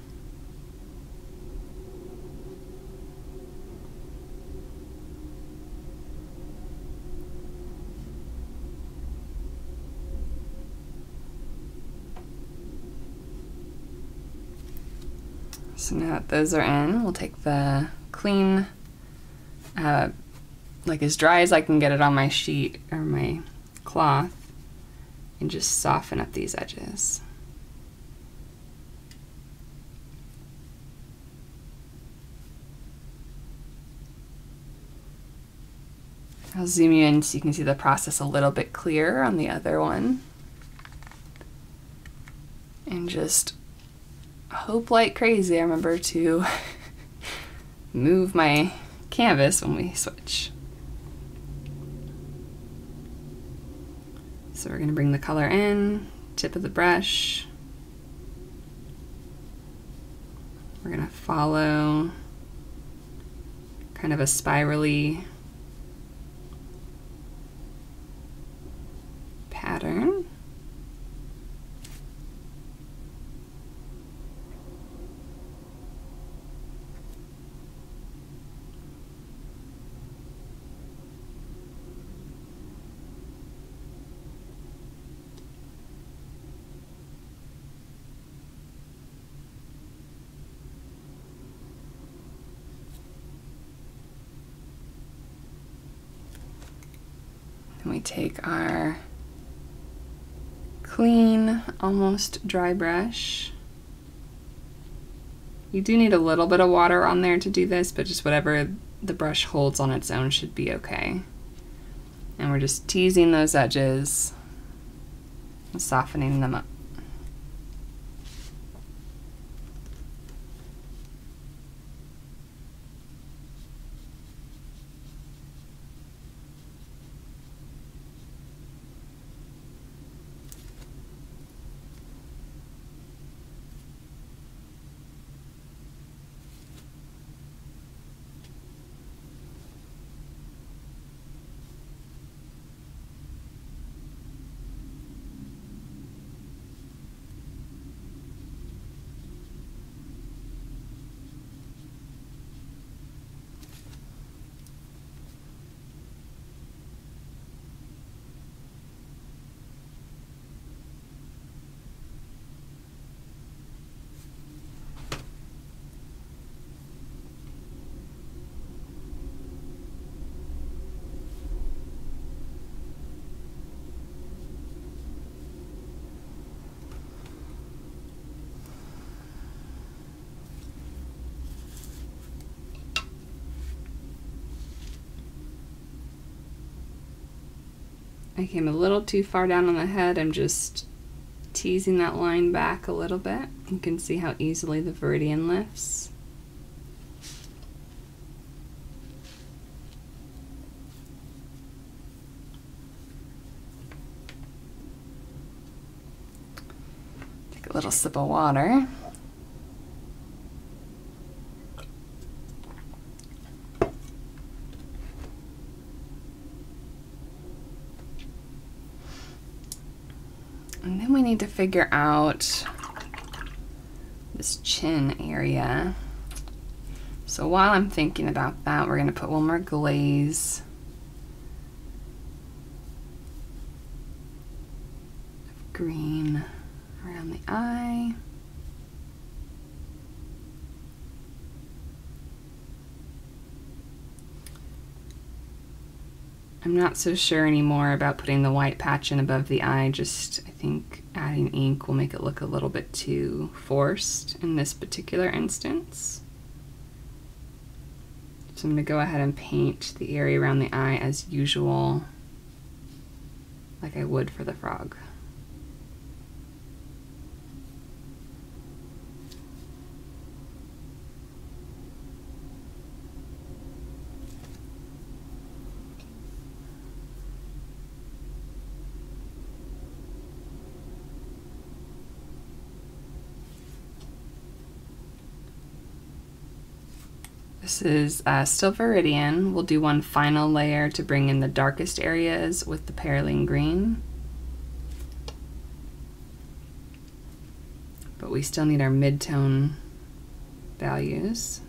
So now that those are in, we'll take the clean, like as dry as I can get it on my sheet or my cloth, and just soften up these edges. I'll zoom you in so you can see the process a little bit clearer on the other one. And just hope like crazy I remember to move my canvas when we switch. So we're going to bring the color in, tip of the brush. We're going to follow kind of a spirally pattern. And we take our clean, almost dry brush. You do need a little bit of water on there to do this, but just whatever the brush holds on its own should be okay. And we're just teasing those edges and softening them up. I came a little too far down on the head. I'm just teasing that line back a little bit. You can see how easily the Viridian lifts. Take a little sip of water. And then we need to figure out this chin area. So while I'm thinking about that, we're going to put one more glaze of green around the eye. I'm not so sure anymore about putting the white patch in above the eye. Just, I think adding ink will make it look a little bit too forced in this particular instance. So I'm going to go ahead and paint the area around the eye as usual, like I would for the frog. This is still Viridian. We'll do one final layer to bring in the darkest areas with the Perylene green. But we still need our mid-tone values.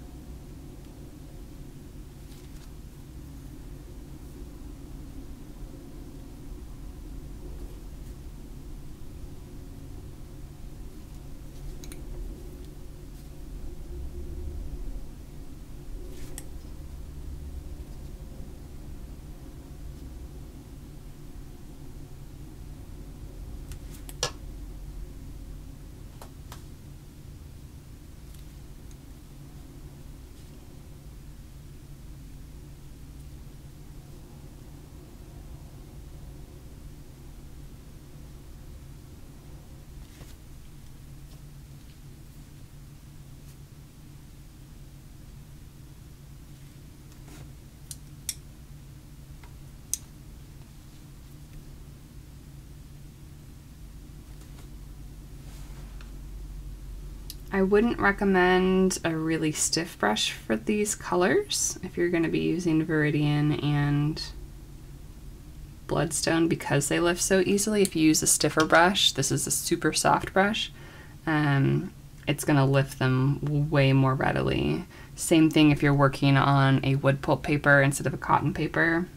I wouldn't recommend a really stiff brush for these colors if you're going to be using Viridian and Bloodstone because they lift so easily. If you use a stiffer brush, this is a super soft brush, it's going to lift them way more readily. Same thing if you're working on a wood pulp paper instead of a cotton paper.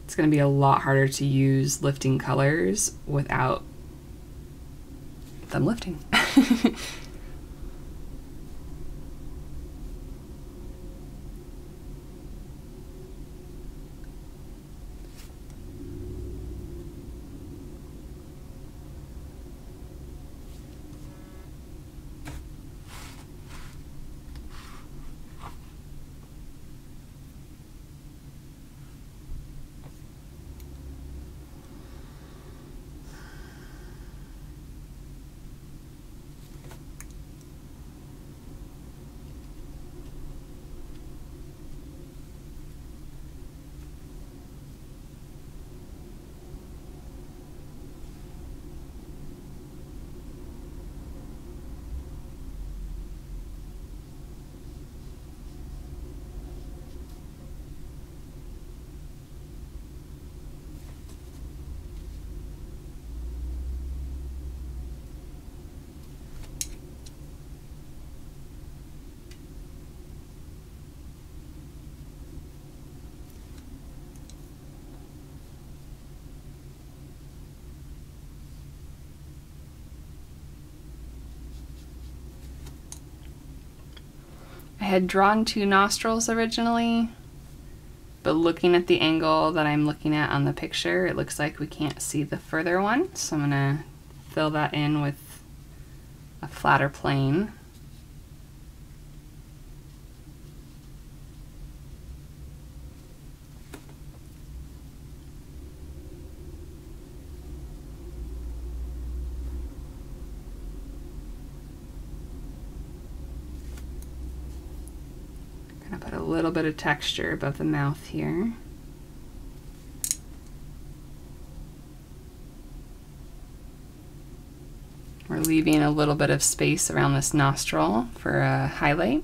It's going to be a lot harder to use lifting colors without them lifting. I had drawn 2 nostrils originally, but looking at the angle that I'm looking at on the picture, it looks like we can't see the further one, so I'm gonna fill that in with a flatter plane. Put a little bit of texture above the mouth here. We're leaving a little bit of space around this nostril for a highlight.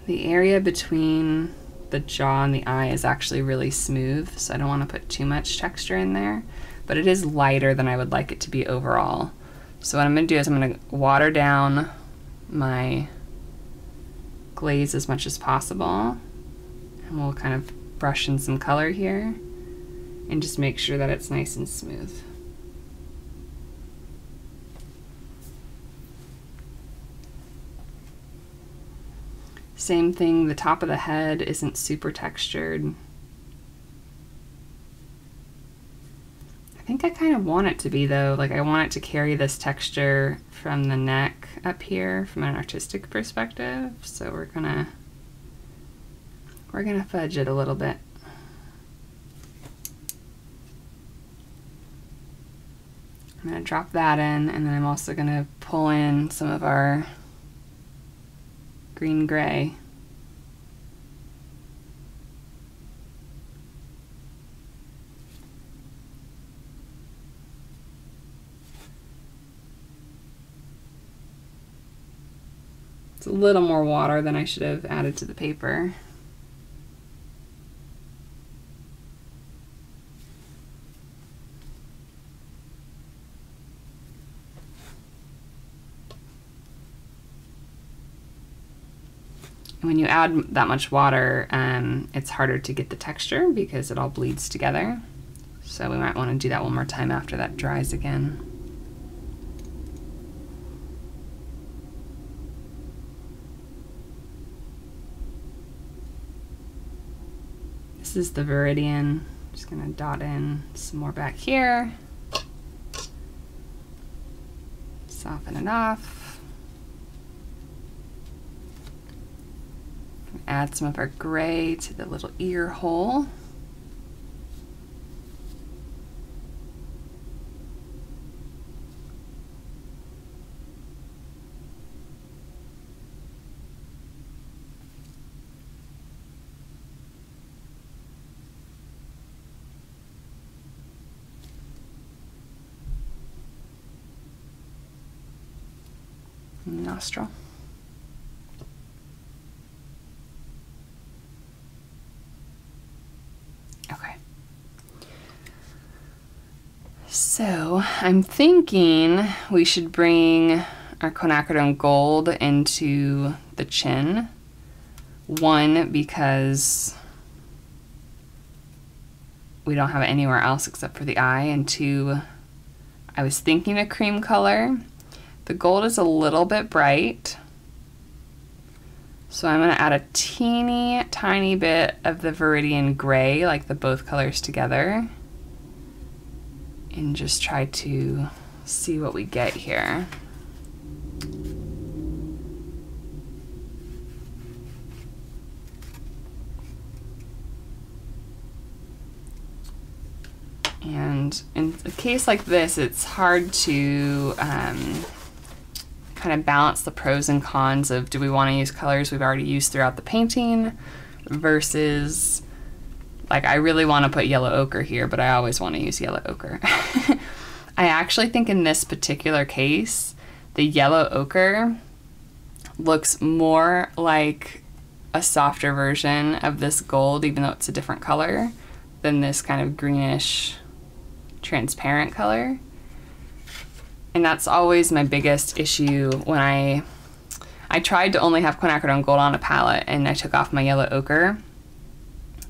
The area between the jaw and the eye is actually really smooth, so I don't want to put too much texture in there, but it is lighter than I would like it to be overall. So what I'm going to do is I'm going to water down my glaze as much as possible, and we'll kind of brush in some color here and just make sure that it's nice and smooth. Same thing, the top of the head isn't super textured. I think I kind of want it to be though, like I want it to carry this texture from the neck up here from an artistic perspective, so we're gonna fudge it a little bit. I'm going to drop that in, and then I'm also going to pull in some of our green-gray. It's a little more water than I should have added to the paper. When you add that much water, it's harder to get the texture because it all bleeds together. So we might want to do that one more time after that dries again. This is the Viridian. Just gonna dot in some more back here. Soften it off. Add some of our gray to the little ear hole. Nostril. Okay. So I'm thinking we should bring our Quinacridone Gold into the chin. One, because we don't have it anywhere else except for the eye, and two, I was thinking a cream color. The gold is a little bit bright, so I'm going to add a teeny tiny bit of the Viridian gray, like the both colors together, and just try to see what we get here. And in a case like this, it's hard to kind of balance the pros and cons of, do we want to use colors we've already used throughout the painting versus, like, I really want to put yellow ochre here, but I always want to use yellow ochre. I actually think in this particular case, the yellow ochre looks more like a softer version of this gold, even though it's a different color, than this kind of greenish transparent color. And that's always my biggest issue when I tried to only have Quinacridone Gold on a palette, and I took off my yellow ochre,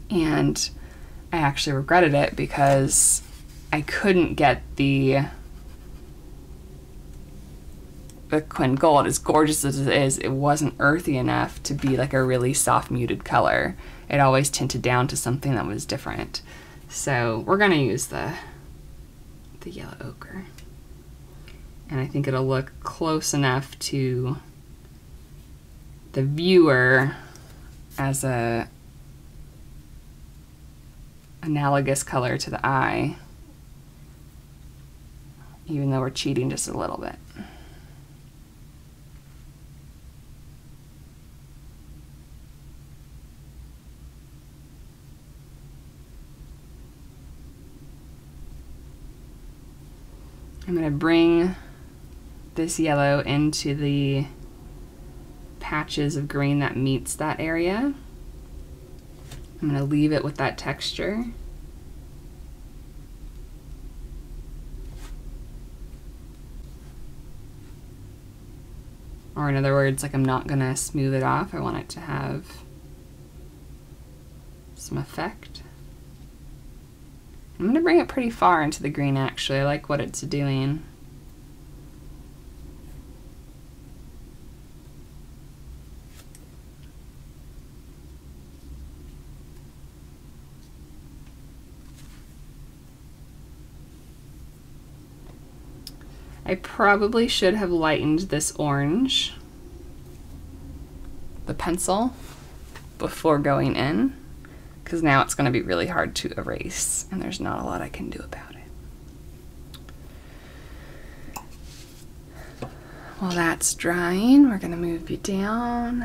and I actually regretted it because I couldn't get the Quin Gold, as gorgeous as it is, it wasn't earthy enough to be like a really soft muted color. It always tinted down to something that was different. So we're gonna use the yellow ochre. And I think it'll look close enough to the viewer as a analogous color to the eye, even though we're cheating just a little bit. I'm going to bring this yellow into the patches of green that meets that area. I'm going to leave it with that texture. Or in other words, like, I'm not going to smooth it off. I want it to have some effect. I'm going to bring it pretty far into the green, actually. I like what it's doing. I probably should have lightened this orange, the pencil, before going in, because now it's going to be really hard to erase, and there's not a lot I can do about it. While that's drying, we're going to move you down.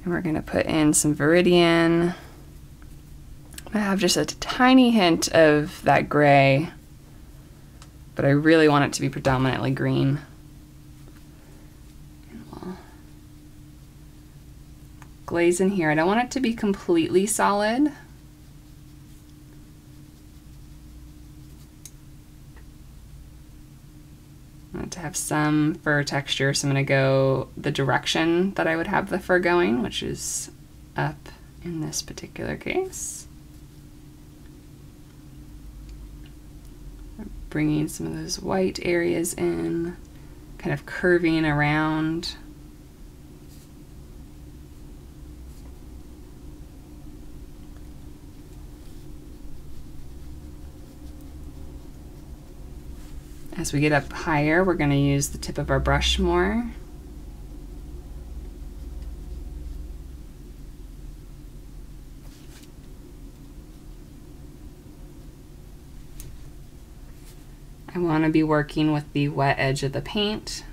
And we're going to put in some Viridian. I have just a tiny hint of that gray, but I really want it to be predominantly green. And we'll glaze in here. I don't want it to be completely solid. I want it to have some fur texture, so I'm going to go the direction that I would have the fur going, which is up in this particular case. Bringing some of those white areas in, kind of curving around. As we get up higher, we're going to use the tip of our brush more. I want to be working with the wet edge of the paint.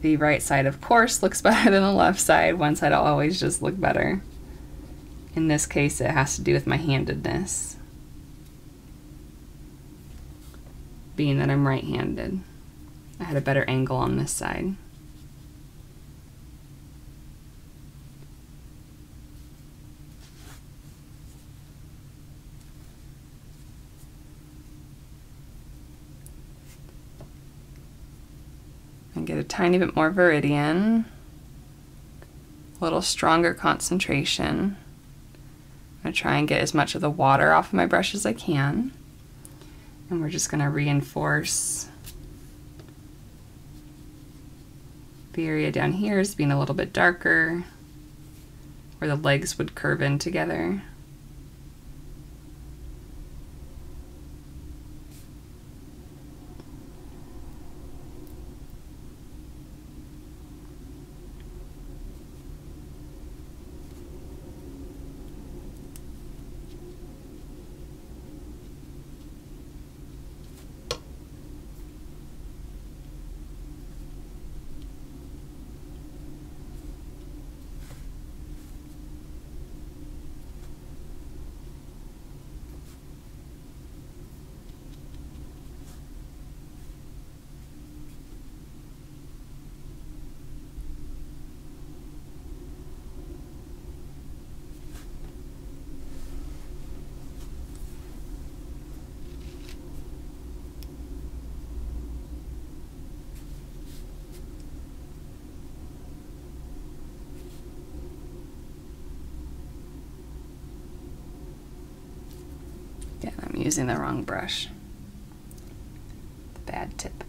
The right side, of course, looks better than the left side. One side will always just look better. In this case, it has to do with my handedness. Being that I'm right-handed, I had a better angle on this side. And get a tiny bit more Viridian, a little stronger concentration. I'm going to try and get as much of the water off of my brush as I can. And we're just going to reinforce the area down here as being a little bit darker, where the legs would curve in together. Again, I'm using the wrong brush. The bad tip.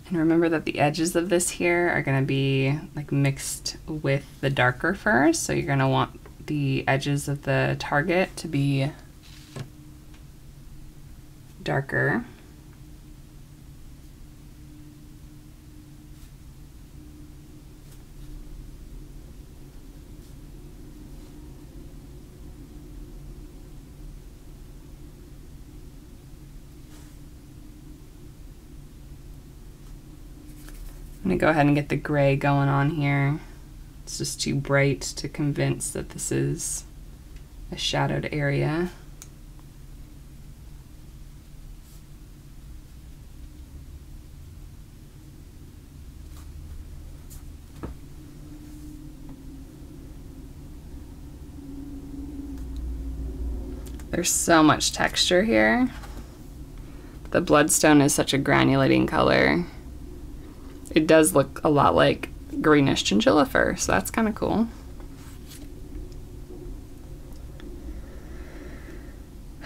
And remember that the edges of this here are going to be like mixed with the darker furs, so you're going to want the edges of the target to be darker. I'm going to go ahead and get the gray going on here. It's just too bright to convince that this is a shadowed area. There's so much texture here The Bloodstone is such a granulating color. It does look a lot like greenish chinchilla fur, so that's kind of cool.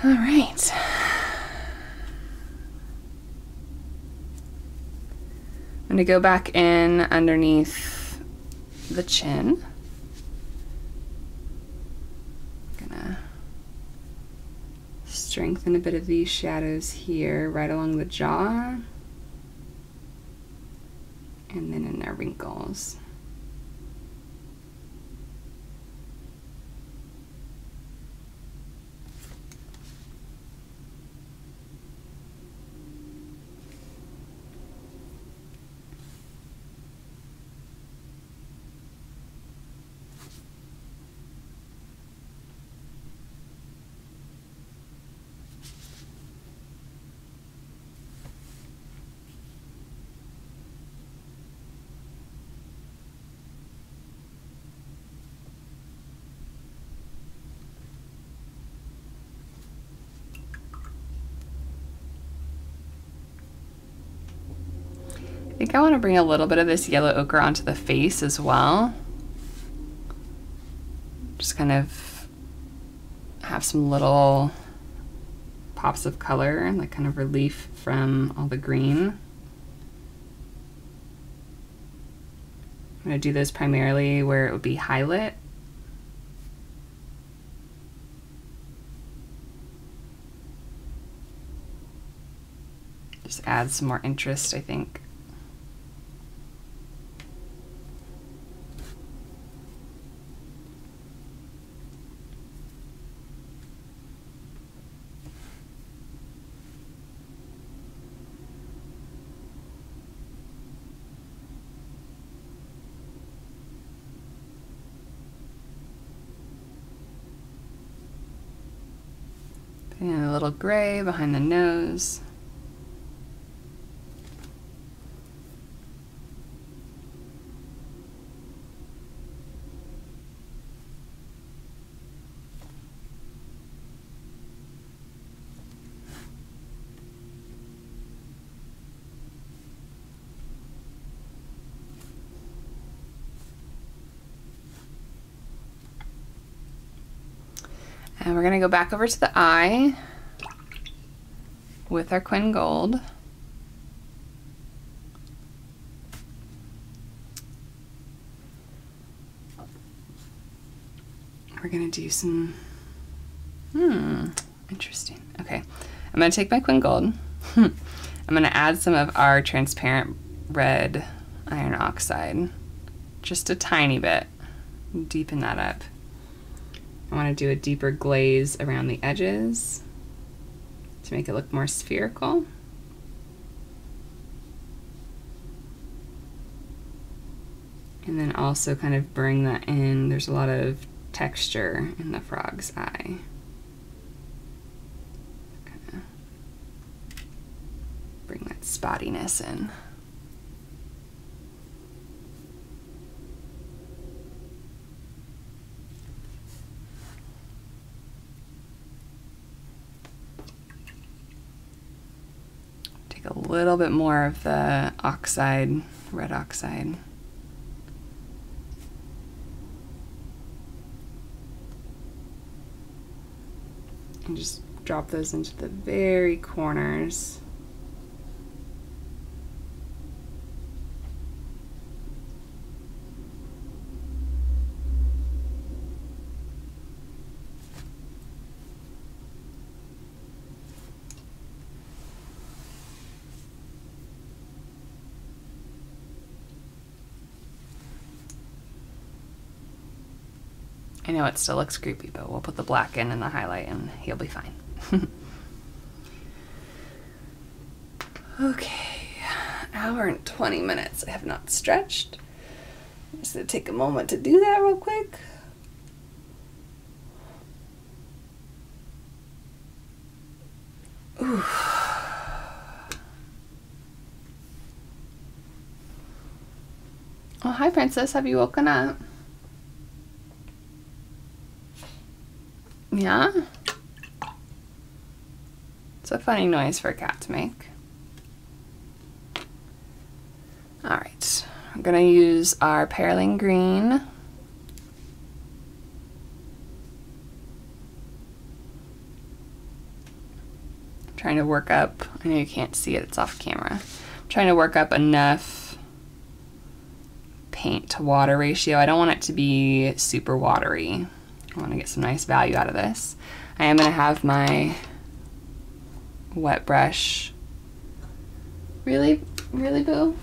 All right. I'm going to go back in underneath the chin. I'm going to strengthen a bit of these shadows here, right along the jaw, and then in their wrinkles. I think I want to bring a little bit of this yellow ochre onto the face as well. Just kind of have some little pops of color, like kind of relief from all the green. I'm going to do this primarily where it would be highlight. Just add some more interest, I think. And a little gray behind the nose. And we're going to go back over to the eye with our Quin Gold. We're going to do some, interesting. Okay, I'm going to take my Quin Gold. I'm going to add some of our transparent red iron oxide, just a tiny bit, deepen that up. I want to do a deeper glaze around the edges to make it look more spherical. And then also kind of bring that in. There's a lot of texture in the frog's eye. Kind of bring that spottiness in. A little bit more of the oxide, red oxide. And just drop those into the very corners. I know it still looks creepy, but we'll put the black in and the highlight and he'll be fine. Okay, hour and 20 minutes. I have not stretched. I'm just gonna take a moment to do that real quick. Ooh. Oh, hi, Princess. Have you woken up? Yeah? It's a funny noise for a cat to make. All right, I'm gonna use our Perylene green. Trying to work up, I know you can't see it, it's off camera. I'm trying to work up enough paint to water ratio. I don't want it to be super watery. I want to get some nice value out of this. I am going to have my wet brush. Really? Really, Boo?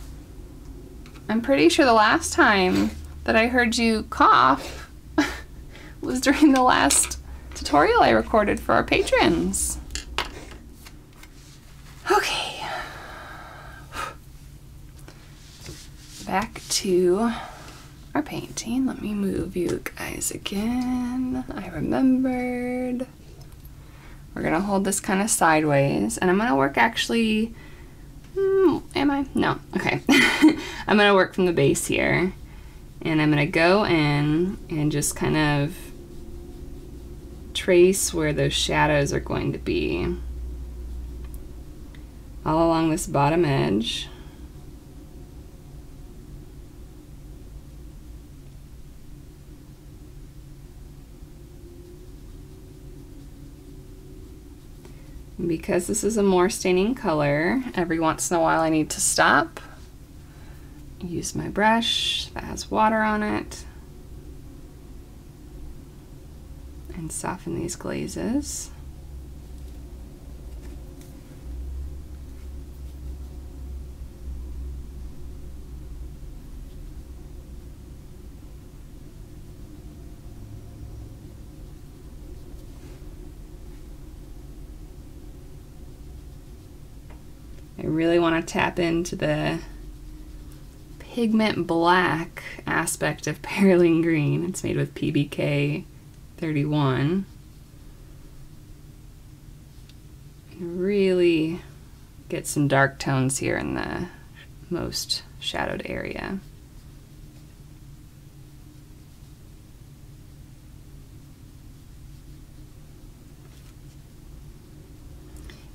I'm pretty sure the last time that I heard you cough was during the last tutorial I recorded for our patrons. Okay. Back to our painting. Let me move you guys again. I remembered. We're gonna hold this kind of sideways, and I'm gonna work actually, am I? No, okay. I'm gonna work from the base here, and I'm gonna go in and just kind of trace where those shadows are going to be all along this bottom edge. Because this is a more staining color, every once in a while I need to stop, use my brush that has water on it, and soften these glazes. I really want to tap into the pigment black aspect of Perylene green. It's made with PBK 31. Really get some dark tones here in the most shadowed area.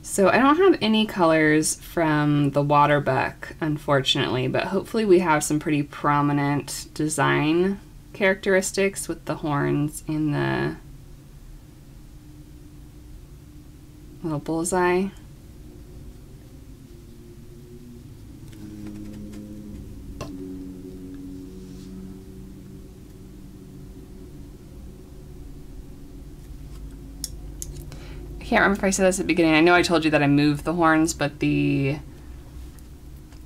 So I don't have any colors from the Waterbuck, unfortunately, but hopefully we have some pretty prominent design characteristics with the horns in the little bullseye. I can't remember if I said this at the beginning. I know I told you that I moved the horns, but the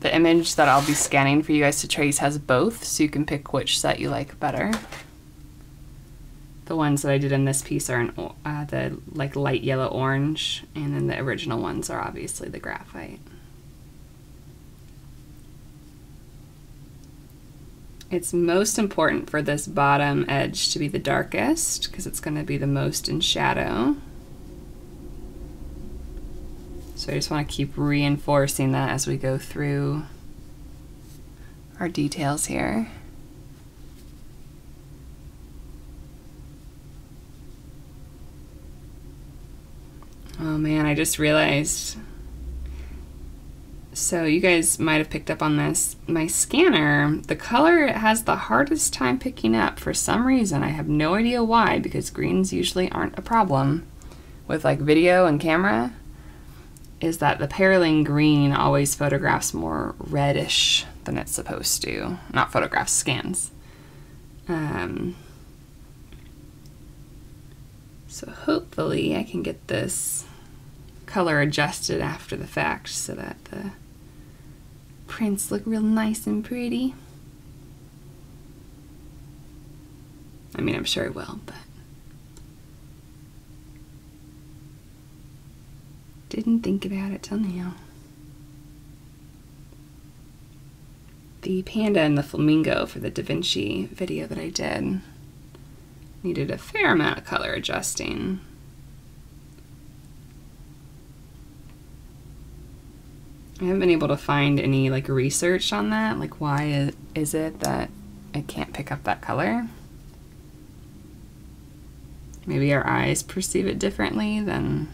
image that I'll be scanning for you guys to trace has both, so you can pick which set you like better. The ones that I did in this piece are in the like light yellow orange, and then the original ones are obviously the graphite. It's most important for this bottom edge to be the darkest because it's going to be the most in shadow. So I just want to keep reinforcing that as we go through our details here. Oh man, I just realized. So you guys might have picked up on this. My scanner, the color it has the hardest time picking up for some reason. I have no idea why, because greens usually aren't a problem with like video and camera. Is that the Perylene green always photographs more reddish than it's supposed to. Not photographs, scans. So hopefully I can get this color adjusted after the fact so that the prints look real nice and pretty. I mean, I'm sure it will, but didn't think about it till now. The panda and the flamingo for the Da Vinci video that I did needed a fair amount of color adjusting. I haven't been able to find any like research on that, like why is it that I can't pick up that color? Maybe our eyes perceive it differently than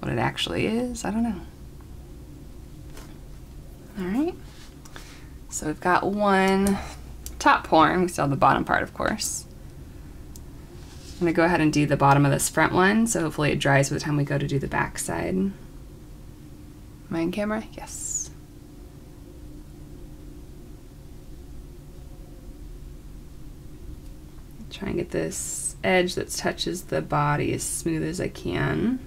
what it actually is. I don't know. All right, so we've got one top horn. We still have the bottom part, of course. I'm gonna go ahead and do the bottom of this front one, so hopefully it dries by the time we go to do the back side. Am I in camera? Yes. Try and get this edge that touches the body as smooth as I can.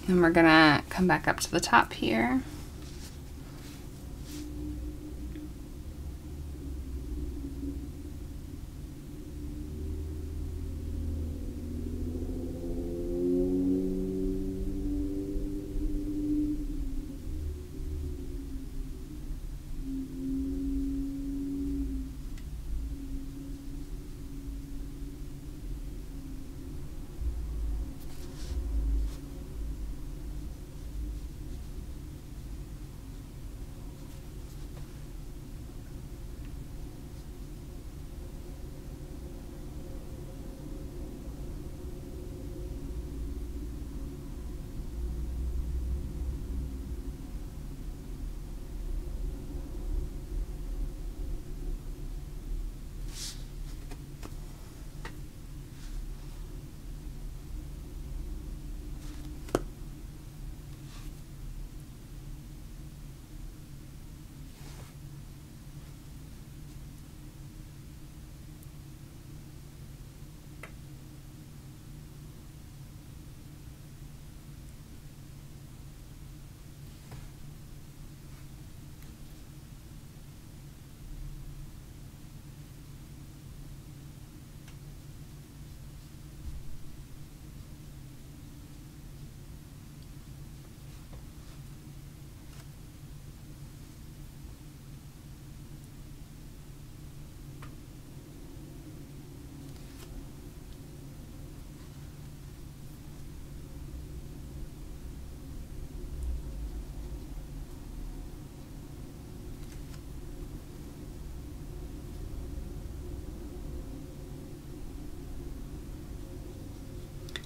And we're gonna come back up to the top here.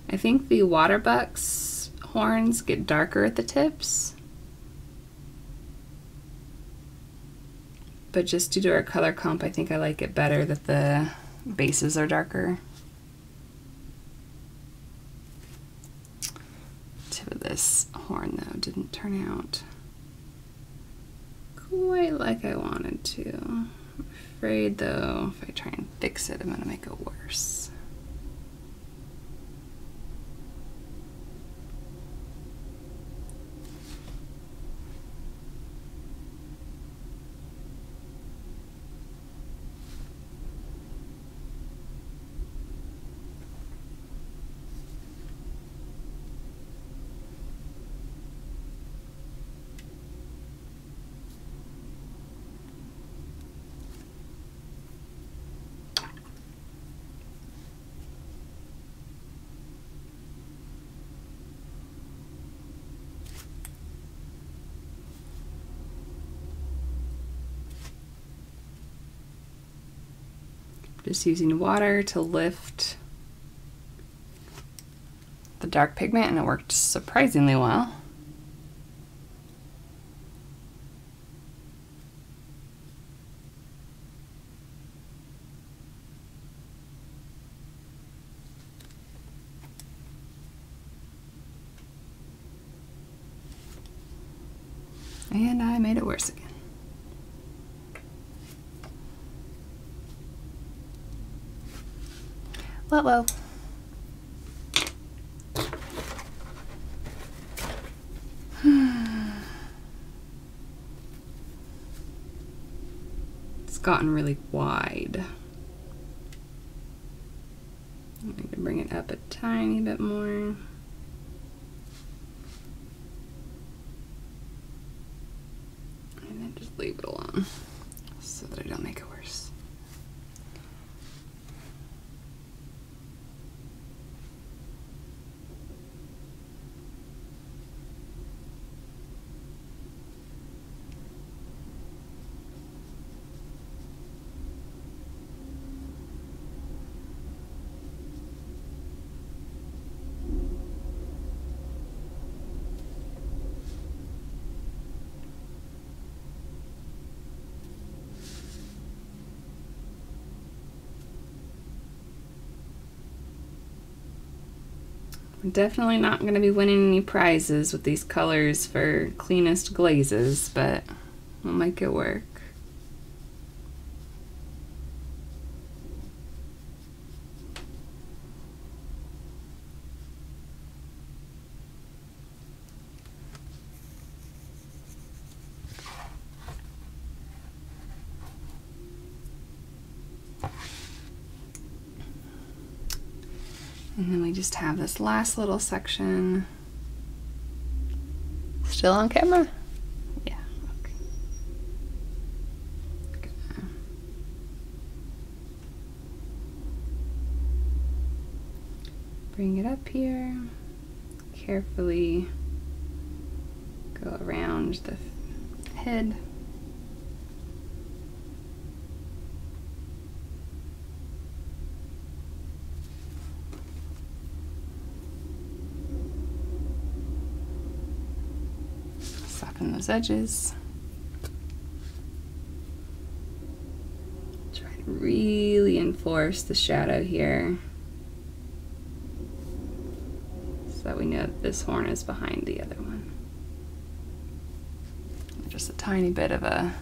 I think the Waterbuck's horns get darker at the tips, but just due to our color comp, I think I like it better that the bases are darker. Tip of this horn though didn't turn out quite like I wanted to. I'm afraid though if I try and fix it, I'm gonna make it worse. Just using water to lift the dark pigment, and it worked surprisingly well. And I made it worse again. Well. It's gotten really wide. I need to bring it up a tiny bit more. And then just leave it alone so that I don't make it worse. I'm definitely not going to be winning any prizes with these colors for cleanest glazes, but we'll make it work. And then we just have this last little section. Still on camera? Yeah, okay. Gonna bring it up here. Carefully go around the head. Soften those edges. Try to really enforce the shadow here so that we know that this horn is behind the other one. Just a tiny bit of a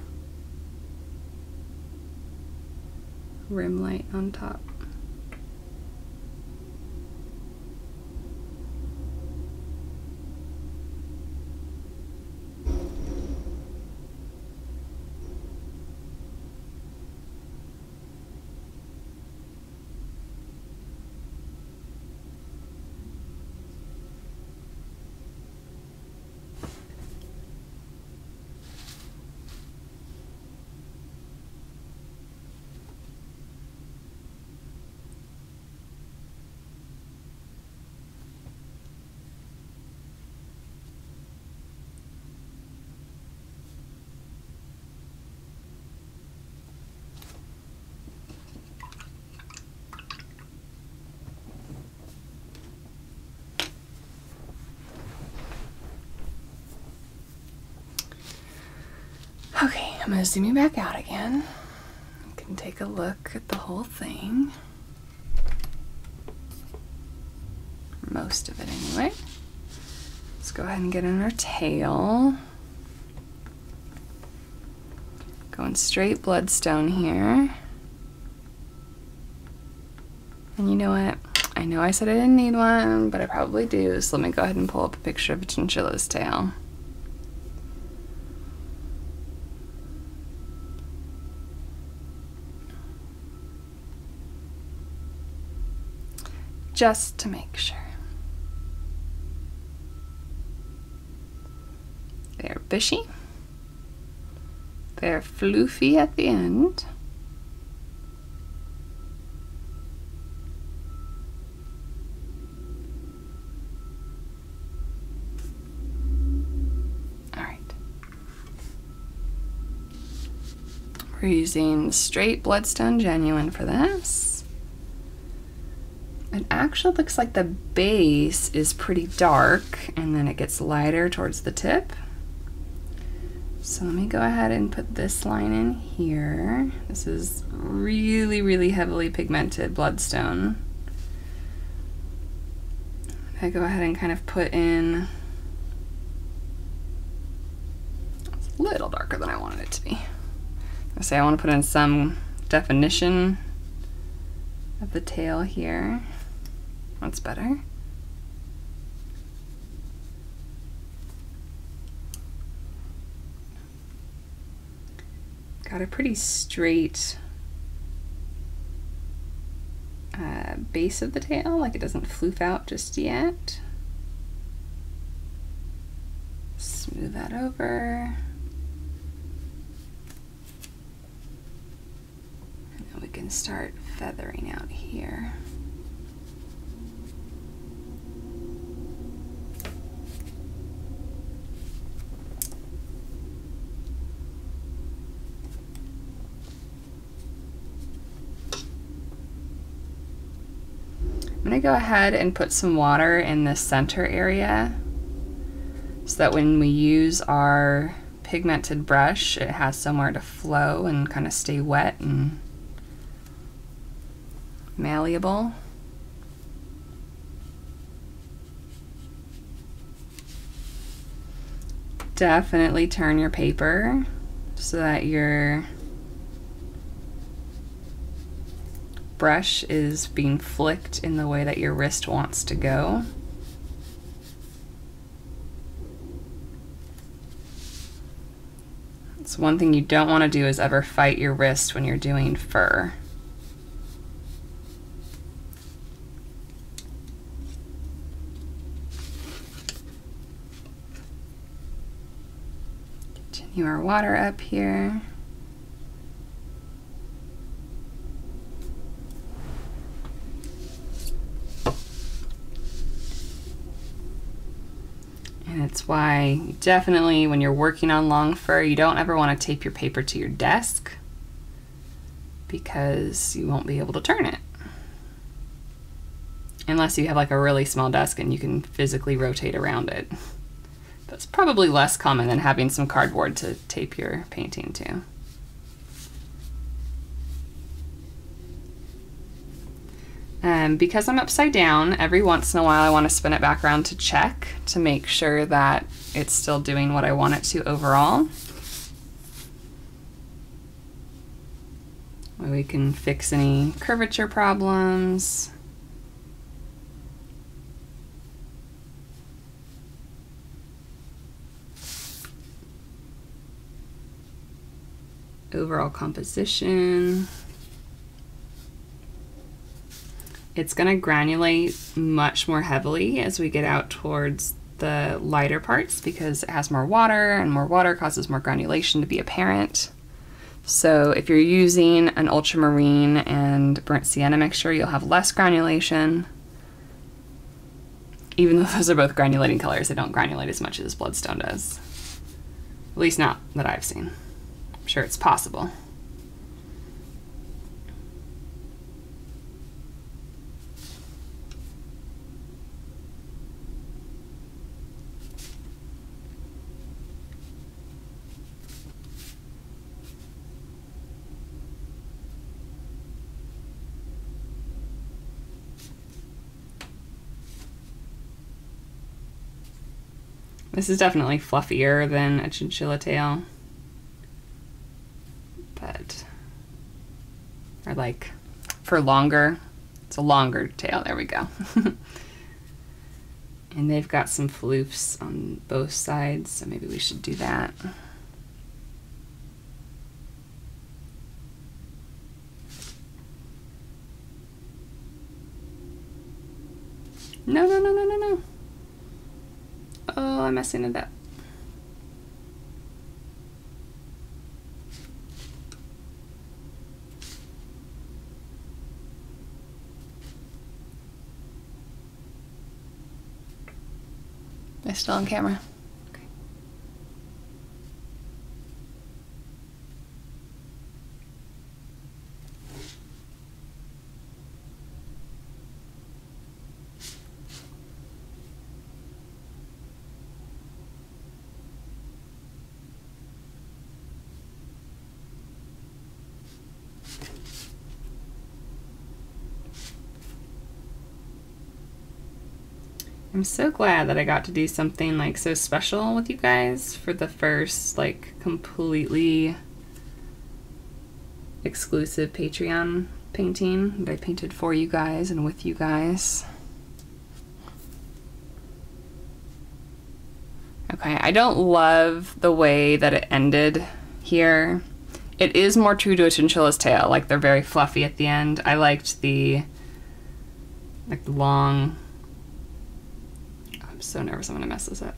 rim light on top. Okay, I'm gonna zoom you back out again. You can take a look at the whole thing. Most of it anyway. Let's go ahead and get in our tail. Going straight Bloodstone here. And you know what? I know I said I didn't need one, but I probably do, so let me go ahead and pull up a picture of a chinchilla's tail. Just to make sure. They're bushy. They're floofy at the end. All right. We're using straight Bloodstone Genuine for this. It actually looks like the base is pretty dark and then it gets lighter towards the tip. So let me go ahead and put this line in here. This is really, really heavily pigmented Bloodstone. I go ahead and kind of put in to be. I say I want to put in some definition of the tail here. That's better. Got a pretty straight base of the tail, like it doesn't floof out just yet. Smooth that over. And then we can start feathering out here. I'm going to go ahead and put some water in the center area so that when we use our pigmented brush, it has somewhere to flow and kind of stay wet and malleable. Definitely turn your paper so that your brush is being flicked in the way that your wrist wants to go. It's one thing you don't want to do is ever fight your wrist when you're doing fur. Continue our water up here. And it's why definitely when you're working on long fur, you don't ever want to tape your paper to your desk because you won't be able to turn it. Unless you have like a really small desk and you can physically rotate around it. That's probably less common than having some cardboard to tape your painting to. Because I'm upside down, every once in a while I want to spin it back around to check to make sure that it's still doing what I want it to overall. We can fix any curvature problems. Overall composition. It's going to granulate much more heavily as we get out towards the lighter parts because it has more water, and more water causes more granulation to be apparent. So if you're using an ultramarine and burnt sienna mixture, you'll have less granulation. Even though those are both granulating colors, they don't granulate as much as Bloodstone does. At least not that I've seen. I'm sure it's possible. This is definitely fluffier than a chinchilla tail, but or like for longer, it's a longer tail. There we go. And they've got some floofs on both sides, so maybe we should do that. No, no, no, no, no, no. Oh, I'm messing it up. Am I still on camera? Okay. I'm so glad that I got to do something like so special with you guys for the first like completely exclusive Patreon painting that I painted for you guys and with you guys. Okay, I don't love the way that it ended here. It is more true to a chinchilla's tail, like they're very fluffy at the end. I liked the long, I'm so nervous I'm gonna mess this up.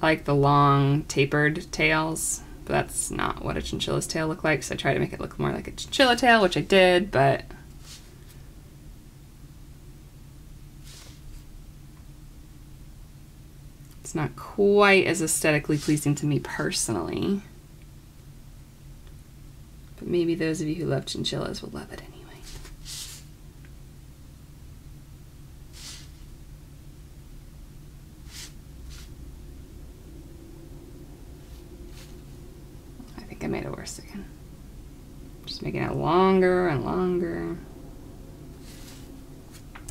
I like the long tapered tails, but that's not what a chinchilla's tail looked like, so I tried to make it look more like a chinchilla tail, which I did, but it's not quite as aesthetically pleasing to me personally. But maybe those of you who love chinchillas will love it anyway. I think I made it worse again. Just making it longer and longer.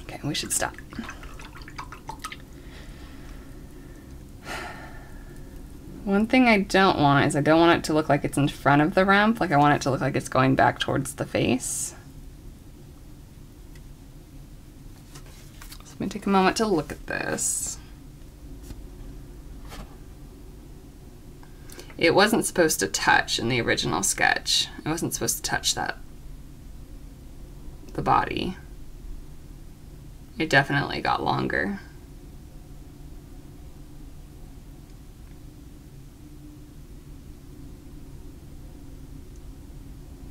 Okay, we should stop. One thing I don't want is I don't want it to look like it's in front of the rump. Like I want it to look like it's going back towards the face. So I'm gonna take a moment to look at this. It wasn't supposed to touch in the original sketch. It wasn't supposed to touch the body. It definitely got longer.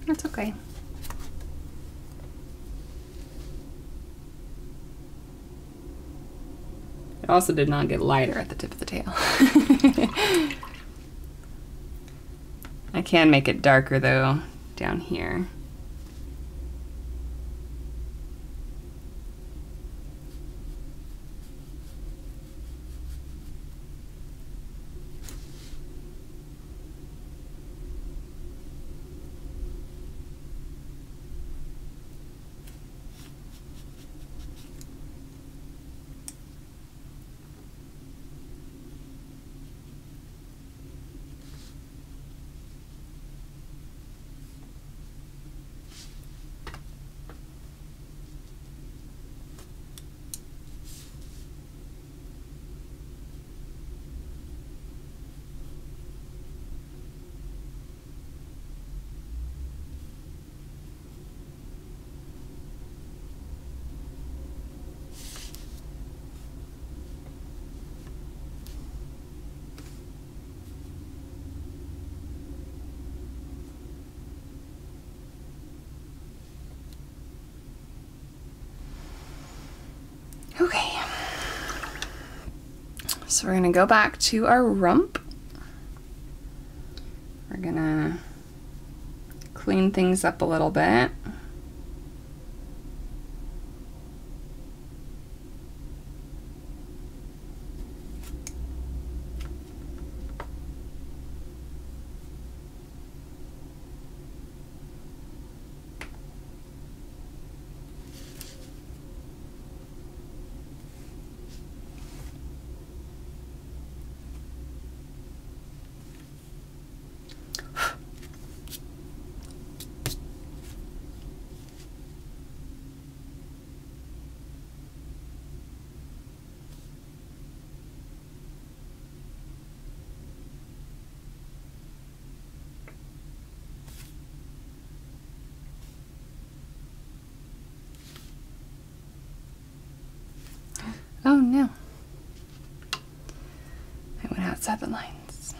That's okay. It also did not get lighter at the tip of the tail. I can make it darker though down here. Okay, so we're gonna go back to our rump. We're gonna clean things up a little bit. Oh no, I went outside the lines.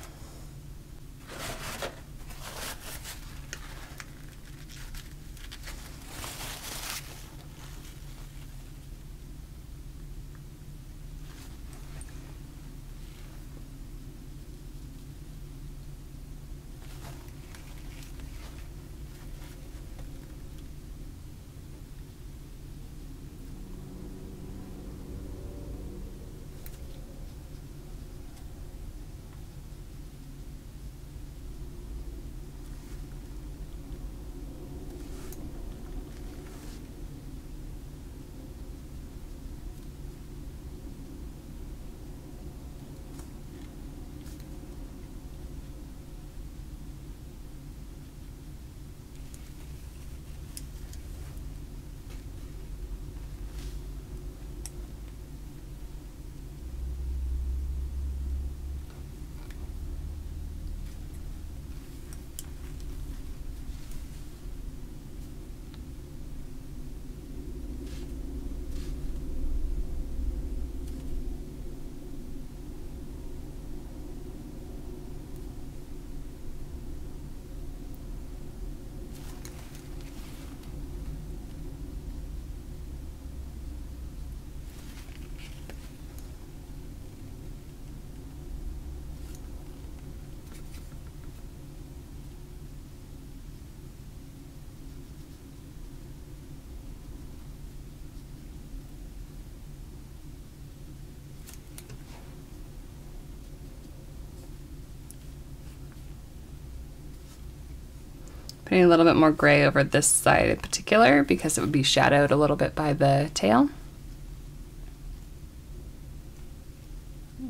Putting a little bit more gray over this side in particular because it would be shadowed a little bit by the tail.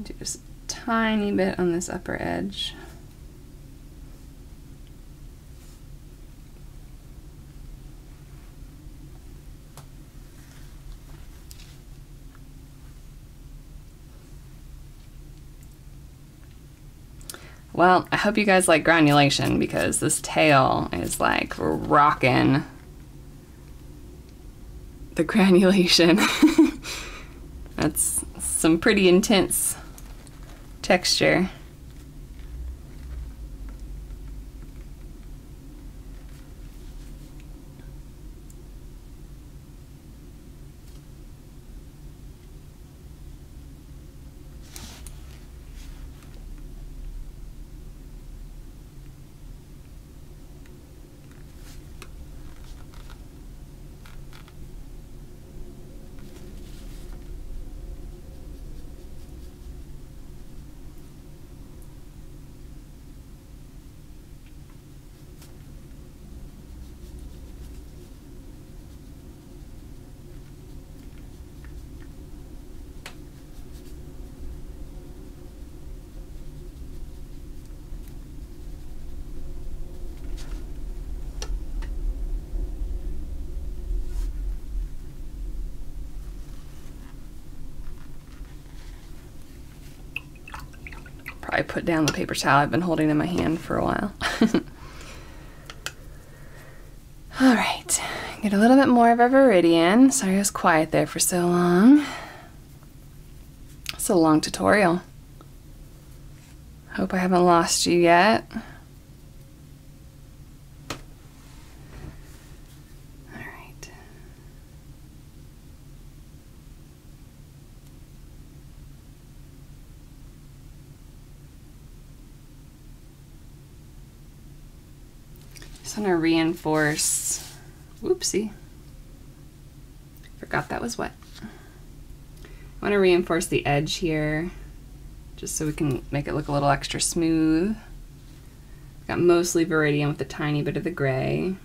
Do just a tiny bit on this upper edge. Well, I hope you guys like granulation because this tail is like rocking the granulation. That's some pretty intense texture. I put down the paper towel I've been holding in my hand for a while. All right, get a little bit more of our Viridian. Sorry I was quiet there for so long. It's a long tutorial. Hope I haven't lost you yet. Just want to reinforce, whoopsie, forgot that was wet. I want to reinforce the edge here just so we can make it look a little extra smooth. Got mostly Viridian with a tiny bit of the gray.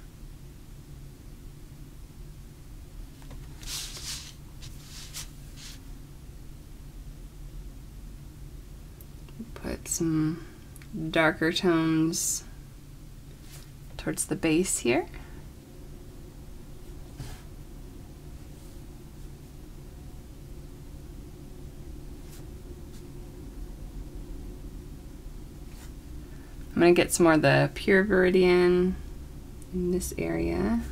Put some darker tones towards the base here. I'm going to get some more of the pure Viridian in this area.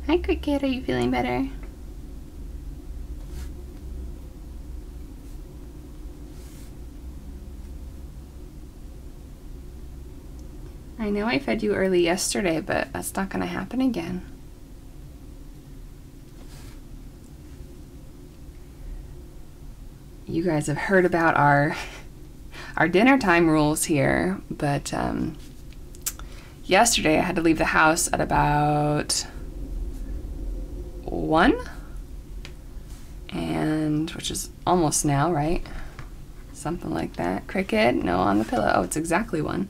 Hi Cricket, are you feeling better? I know I fed you early yesterday, but that's not going to happen again. You guys have heard about our dinner time rules here, but yesterday I had to leave the house at about 1, and which is almost now, right? Something like that. Cricket, no on the pillow. Oh, it's exactly 1.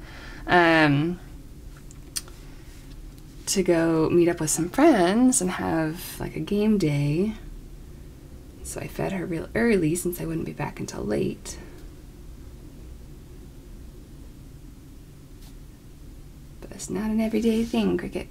To go meet up with some friends and have like a game day. So I fed her real early since I wouldn't be back until late. But it's not an everyday thing, Cricket.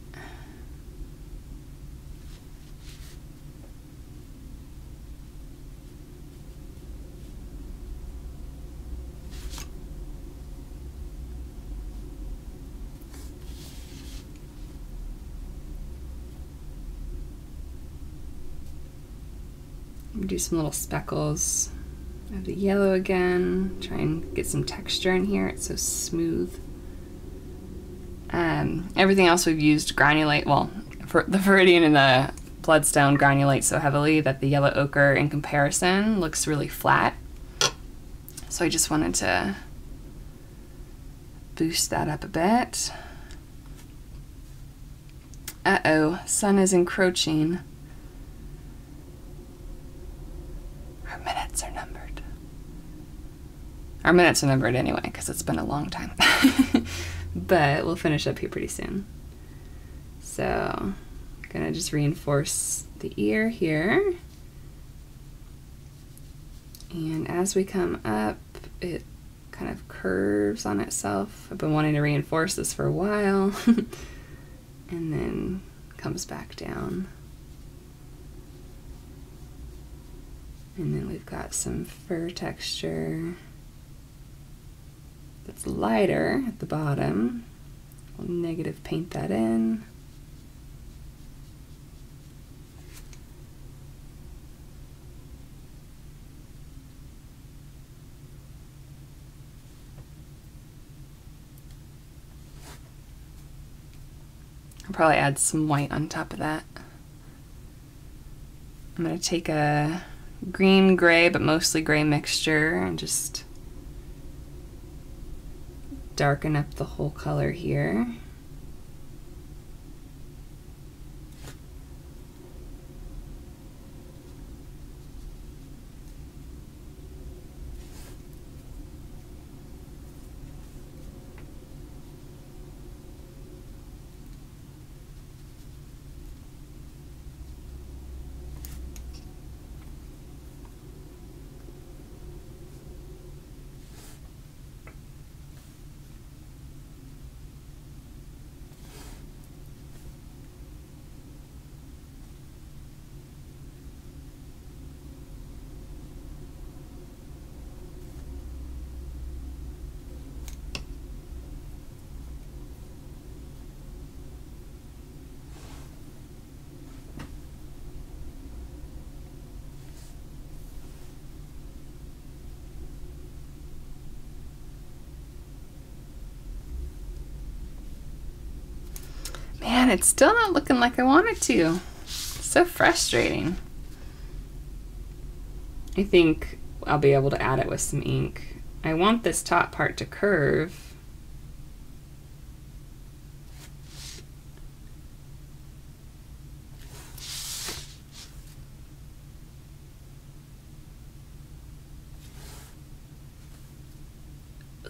Do some little speckles of the yellow again. Try and get some texture in here. It's so smooth. Everything else we've used granulate, well, for the Viridian and the Bloodstone granulate so heavily that the yellow ochre in comparison looks really flat. So I just wanted to boost that up a bit. Uh-oh, sun is encroaching. Our minutes are numbered. Our minutes are numbered anyway, because it's been a long time. but we'll finish up here pretty soon. So I'm gonna just reinforce the ear here. And as we come up, it kind of curves on itself. I've been wanting to reinforce this for a while. And then comes back down. And then we've got some fur texture that's lighter at the bottom. We'll negative paint that in. I'll probably add some white on top of that. I'm going to take a green gray, but mostly gray mixture, and just darken up the whole color here. Man, it's still not looking like I want it to. So frustrating. I think I'll be able to add it with some ink. I want this top part to curve.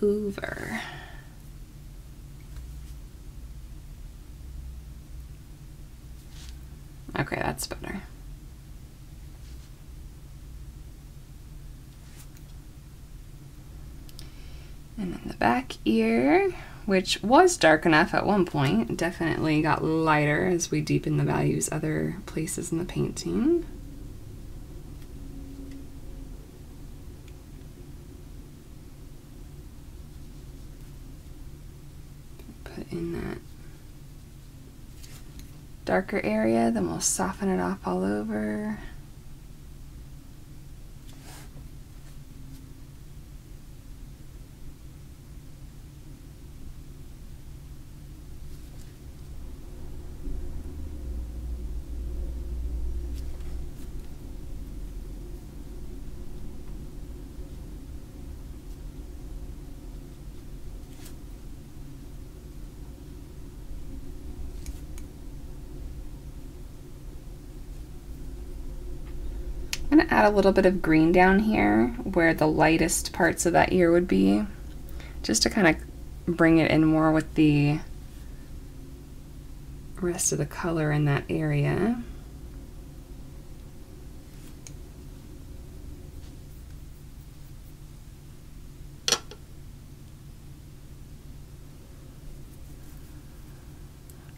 Over. Okay, that's better. And then the back ear, which was dark enough at one point, definitely got lighter as we deepen the values other places in the painting. Put in that darker area, then we'll soften it off all over. I'm going to add a little bit of green down here where the lightest parts of that ear would be, just to kind of bring it in more with the rest of the color in that area.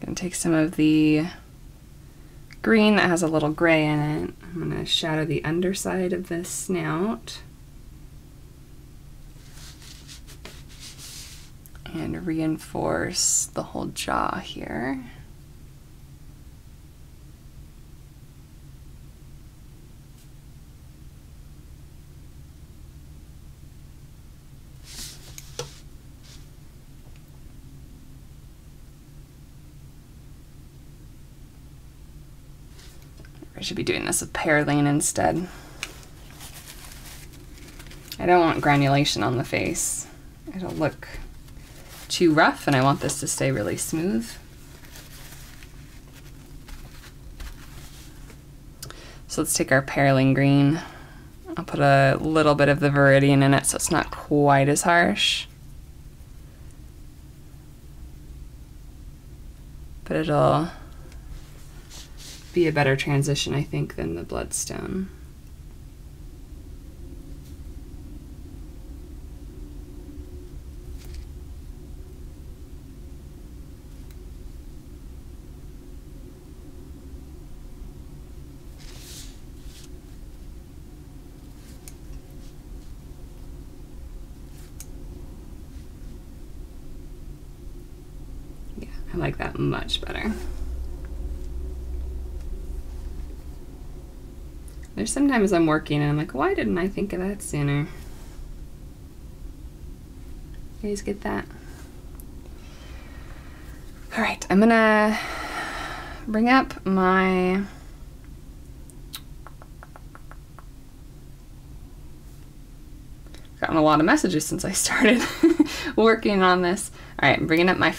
I'm going to take some of the green that has a little gray in it. I'm going to shadow the underside of the snout and reinforce the whole jaw here. I should be doing this with Perylene instead. I don't want granulation on the face. It'll look too rough, and I want this to stay really smooth. So let's take our Perylene green. I'll put a little bit of the Viridian in it so it's not quite as harsh. but it'll be a better transition, I think, than the Bloodstone. I like that much better. There's sometimes I'm working and I'm like, why didn't I think of that sooner? You guys get that? All right, I'm gonna bring up my gotten a lot of messages since I started working on this. All right, I'm bringing up my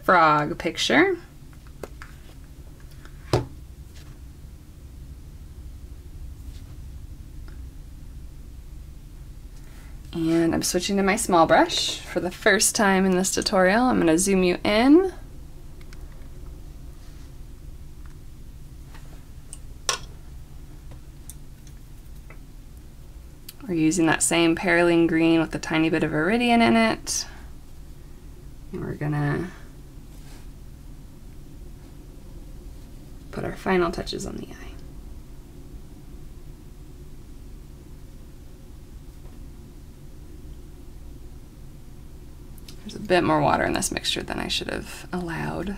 frog picture. And I'm switching to my small brush for the first time in this tutorial. I'm going to zoom you in. We're using that same Perylene green with a tiny bit of Viridian in it. And we're gonna put our final touches on the eye. There's a bit more water in this mixture than I should have allowed.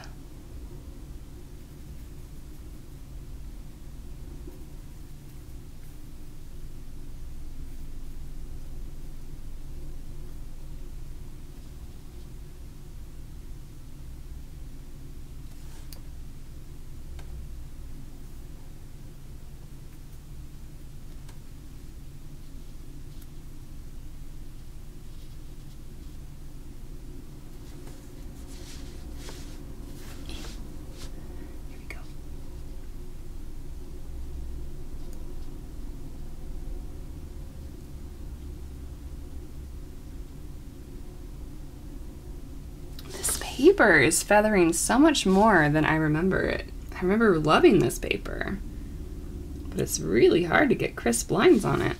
Paper is feathering so much more than I remember it. I remember loving this paper, but it's really hard to get crisp lines on it.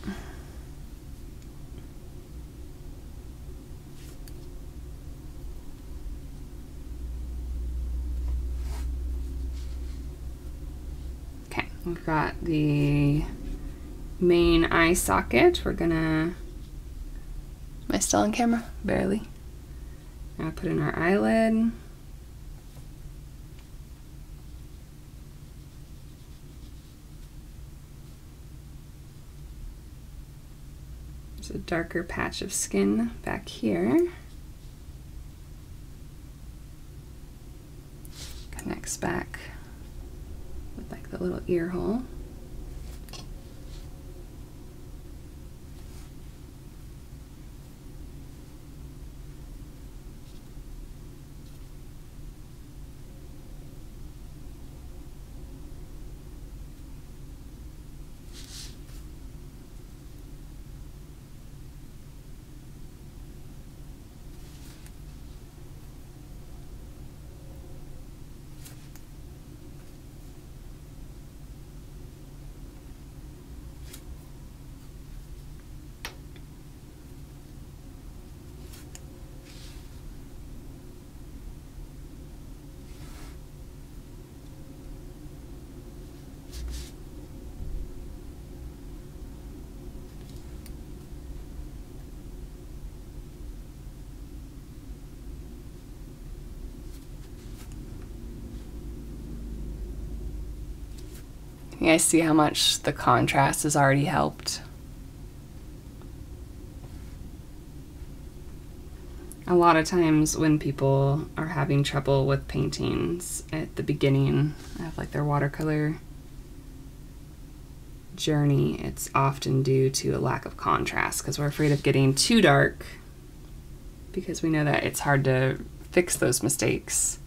Okay, we've got the main eye socket. We're gonna... Am I still on camera? Barely. Now put in our eyelid. There's a darker patch of skin back here. Connects back with like the little ear hole. You guys see how much the contrast has already helped? A lot of times when people are having trouble with paintings at the beginning of like their watercolor journey, it's often due to a lack of contrast because we're afraid of getting too dark because we know that it's hard to fix those mistakes.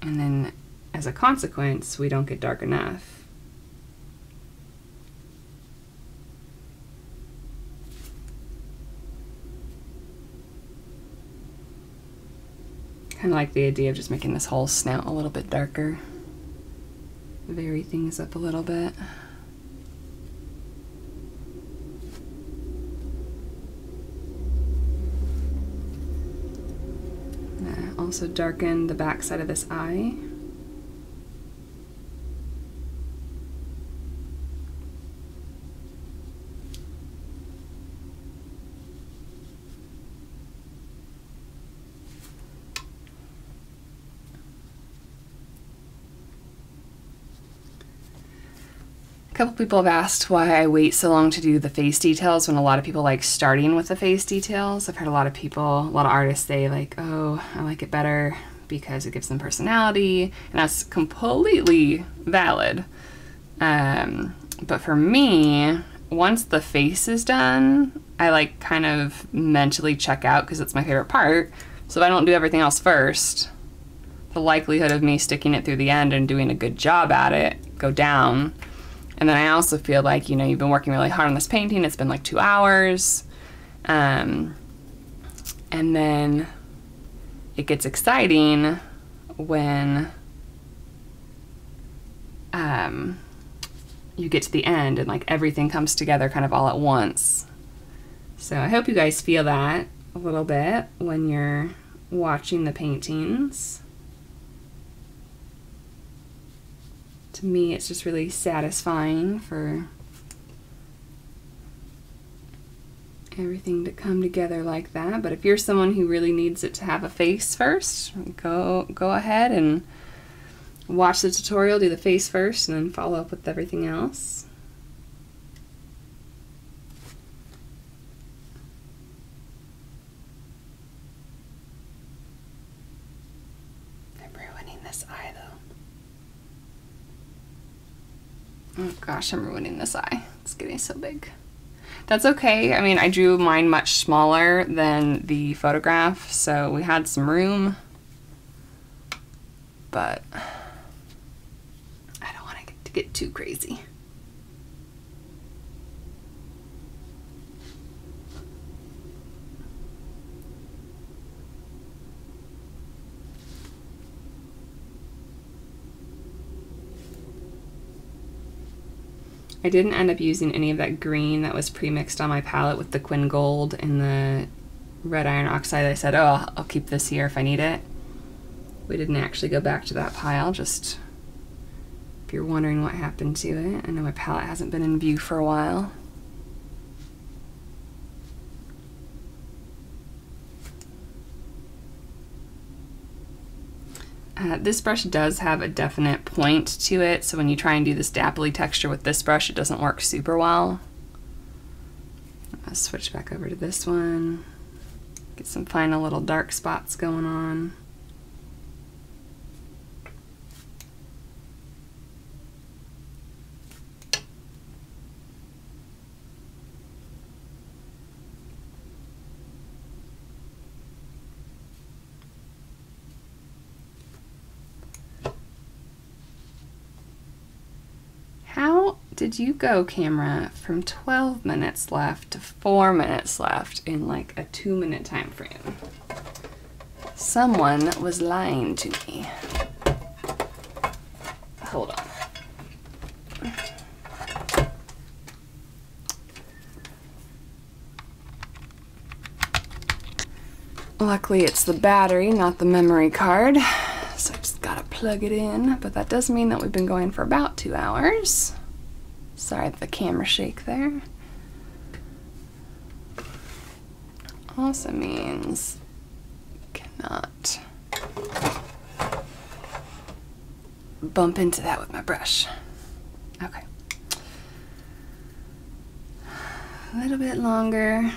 And then, as a consequence, we don't get dark enough. kind of like the idea of just making this whole snout a little bit darker. Vary things up a little bit. Also darken the back side of this eye. A couple people have asked why I wait so long to do the face details when a lot of people like starting with the face details. I've heard a lot of people, a lot of artists say like, oh, I like it better because it gives them personality, and that's completely valid. But for me, once the face is done, I like kind of mentally check out because it's my favorite part. So if I don't do everything else first, the likelihood of me sticking it through the end and doing a good job at it go down. And then I also feel like, you know, you've been working really hard on this painting. It's been like 2 hours. And then it gets exciting when you get to the end and like everything comes together kind of all at once. So I hope you guys feel that a little bit when you're watching the paintings. To me, it's just really satisfying for everything to come together like that. But if you're someone who really needs it to have a face first, go ahead and watch the tutorial, do the face first, and then follow up with everything else. I'm ruining this eye though. Oh gosh, I'm ruining this eye. It's getting so big. That's okay. I mean, I drew mine much smaller than the photograph, so we had some room. But I don't want to get too crazy. I didn't end up using any of that green that was pre-mixed on my palette with the Quin Gold and the red iron oxide. I said, oh, I'll keep this here if I need it. We didn't actually go back to that pile, just if you're wondering what happened to it. I know my palette hasn't been in view for a while. This brush does have a definite point to it, so when you try and do this dapply texture with this brush, it doesn't work super well. I'll switch back over to this one, get some final little dark spots going on. How did you go, camera, from 12 minutes left to 4 minutes left in like a 2-minute time frame? Someone was lying to me. Hold on. Luckily it's the battery, not the memory card. So I just gotta plug it in, but that does mean that we've been going for about 2 hours. Sorry, the camera shake there. Also means cannot bump into that with my brush. Okay. A little bit longer.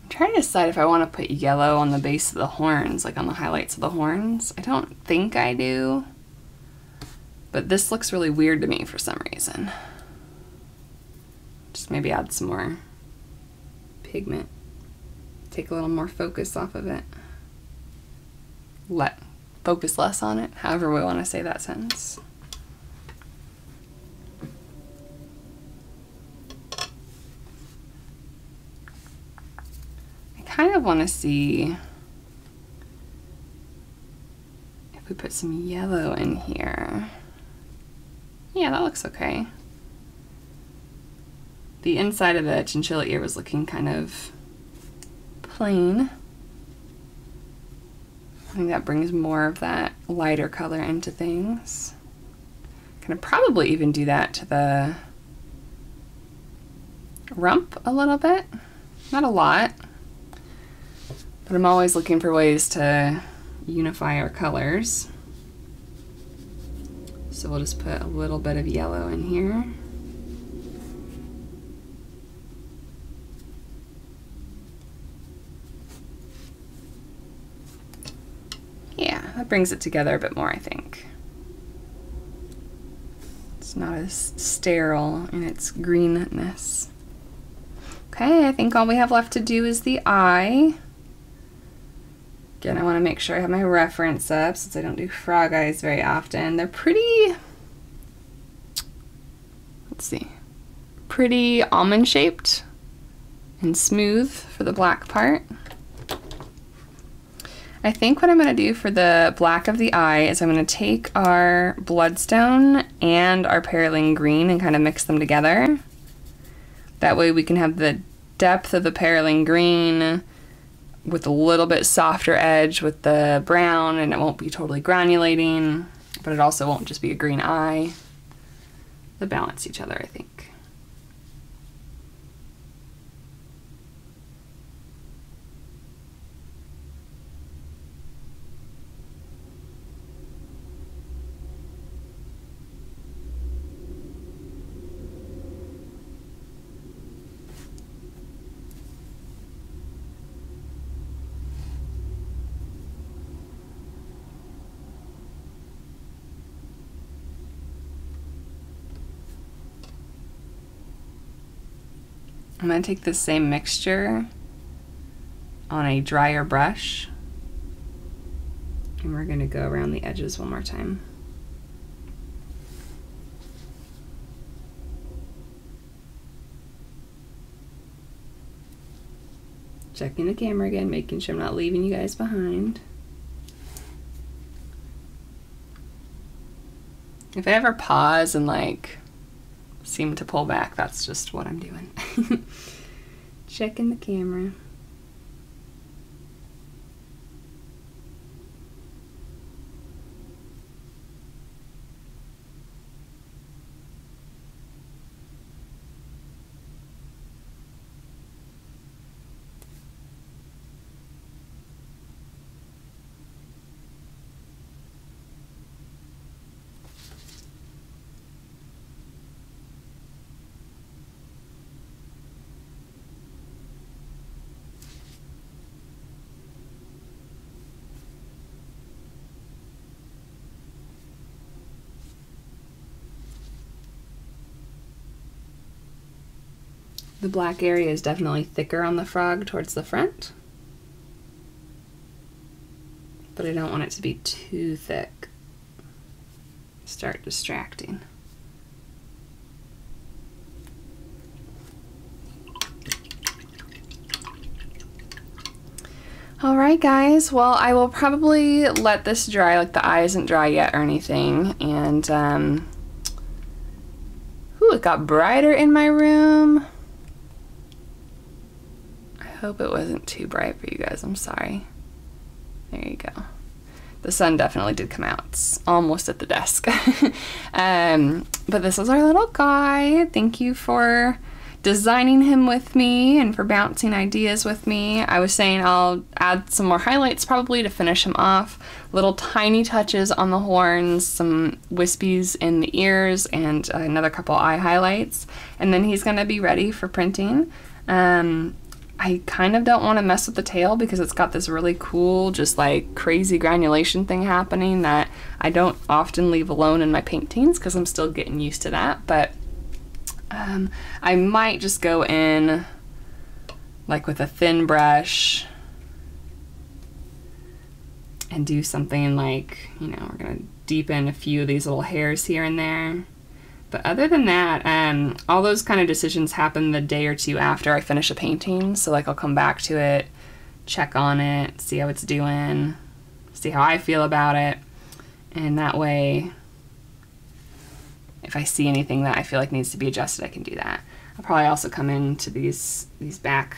I'm trying to decide if I want to put yellow on the base of the horns, like on the highlights of the horns. I don't think I do, but this looks really weird to me for some reason. Just maybe add some more pigment. Take a little more focus off of it. Focus less on it, however we want to say that sentence. I kind of want to see if we put some yellow in here. Yeah, that looks okay. The inside of the chinchilla ear was looking kind of plain. I think that brings more of that lighter color into things. Gonna probably even do that to the rump a little bit. Not a lot, but I'm always looking for ways to unify our colors. So we'll just put a little bit of yellow in here. Yeah, that brings it together a bit more, I think. It's not as sterile in its greenness. Okay, I think all we have left to do is the eye. Again, I want to make sure I have my reference up since I don't do frog eyes very often. They're pretty, let's see, pretty almond shaped and smooth for the black part. I think what I'm going to do for the black of the eye is I'm going to take our Bloodstone and our Perylene green and kind of mix them together. That way we can have the depth of the Perylene green with a little bit softer edge with the brown, and it won't be totally granulating, but it also won't just be a green eye. They'll balance each other, I think. I'm going to take this same mixture on a drier brush, and we're going to go around the edges one more time. Checking the camera again, making sure I'm not leaving you guys behind. If I ever pause and like seem to pull back, that's just what I'm doing. Checking the camera. The black area is definitely thicker on the frog towards the front, but I don't want it to be too thick. Start distracting. Alright guys, well I will probably let this dry, like the eye isn't dry yet or anything, and ooh, it got brighter in my room. I hope it wasn't too bright for you guys, I'm sorry. There you go. The sun definitely did come out. It's almost at the desk. But this is our little guy. Thank you for designing him with me and for bouncing ideas with me. I was saying I'll add some more highlights probably to finish him off. Little tiny touches on the horns, some wispies in the ears, and another couple eye highlights. And then he's gonna be ready for printing. I kind of don't want to mess with the tail because it's got this really cool, just like crazy granulation thing happening that I don't often leave alone in my paintings because I'm still getting used to that. But I might just go in like with a thin brush and do something like, you know, we're gonna deepen a few of these little hairs here and there. But other than that, all those kind of decisions happen the day or two after I finish a painting. So like I'll come back to it, check on it, see how it's doing, see how I feel about it. And that way, if I see anything that I feel like needs to be adjusted, I can do that. I'll probably also come into these back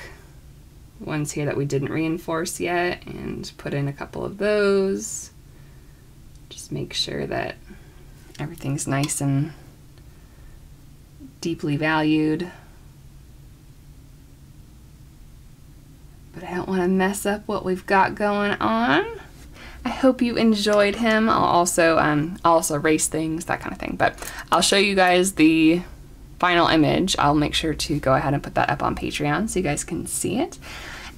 ones here that we didn't reinforce yet and put in a couple of those. Just make sure that everything's nice and deeply valued. But I don't want to mess up what we've got going on. I hope you enjoyed him. I'll also erase things, that kind of thing. But I'll show you guys the final image. I'll make sure to go ahead and put that up on Patreon so you guys can see it.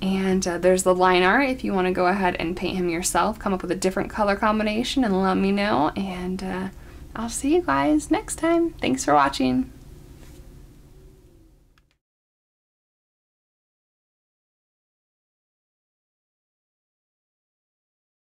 And there's the line art if you want to go ahead and paint him yourself. Come up with a different color combination and let me know. And I'll see you guys next time. Thanks for watching.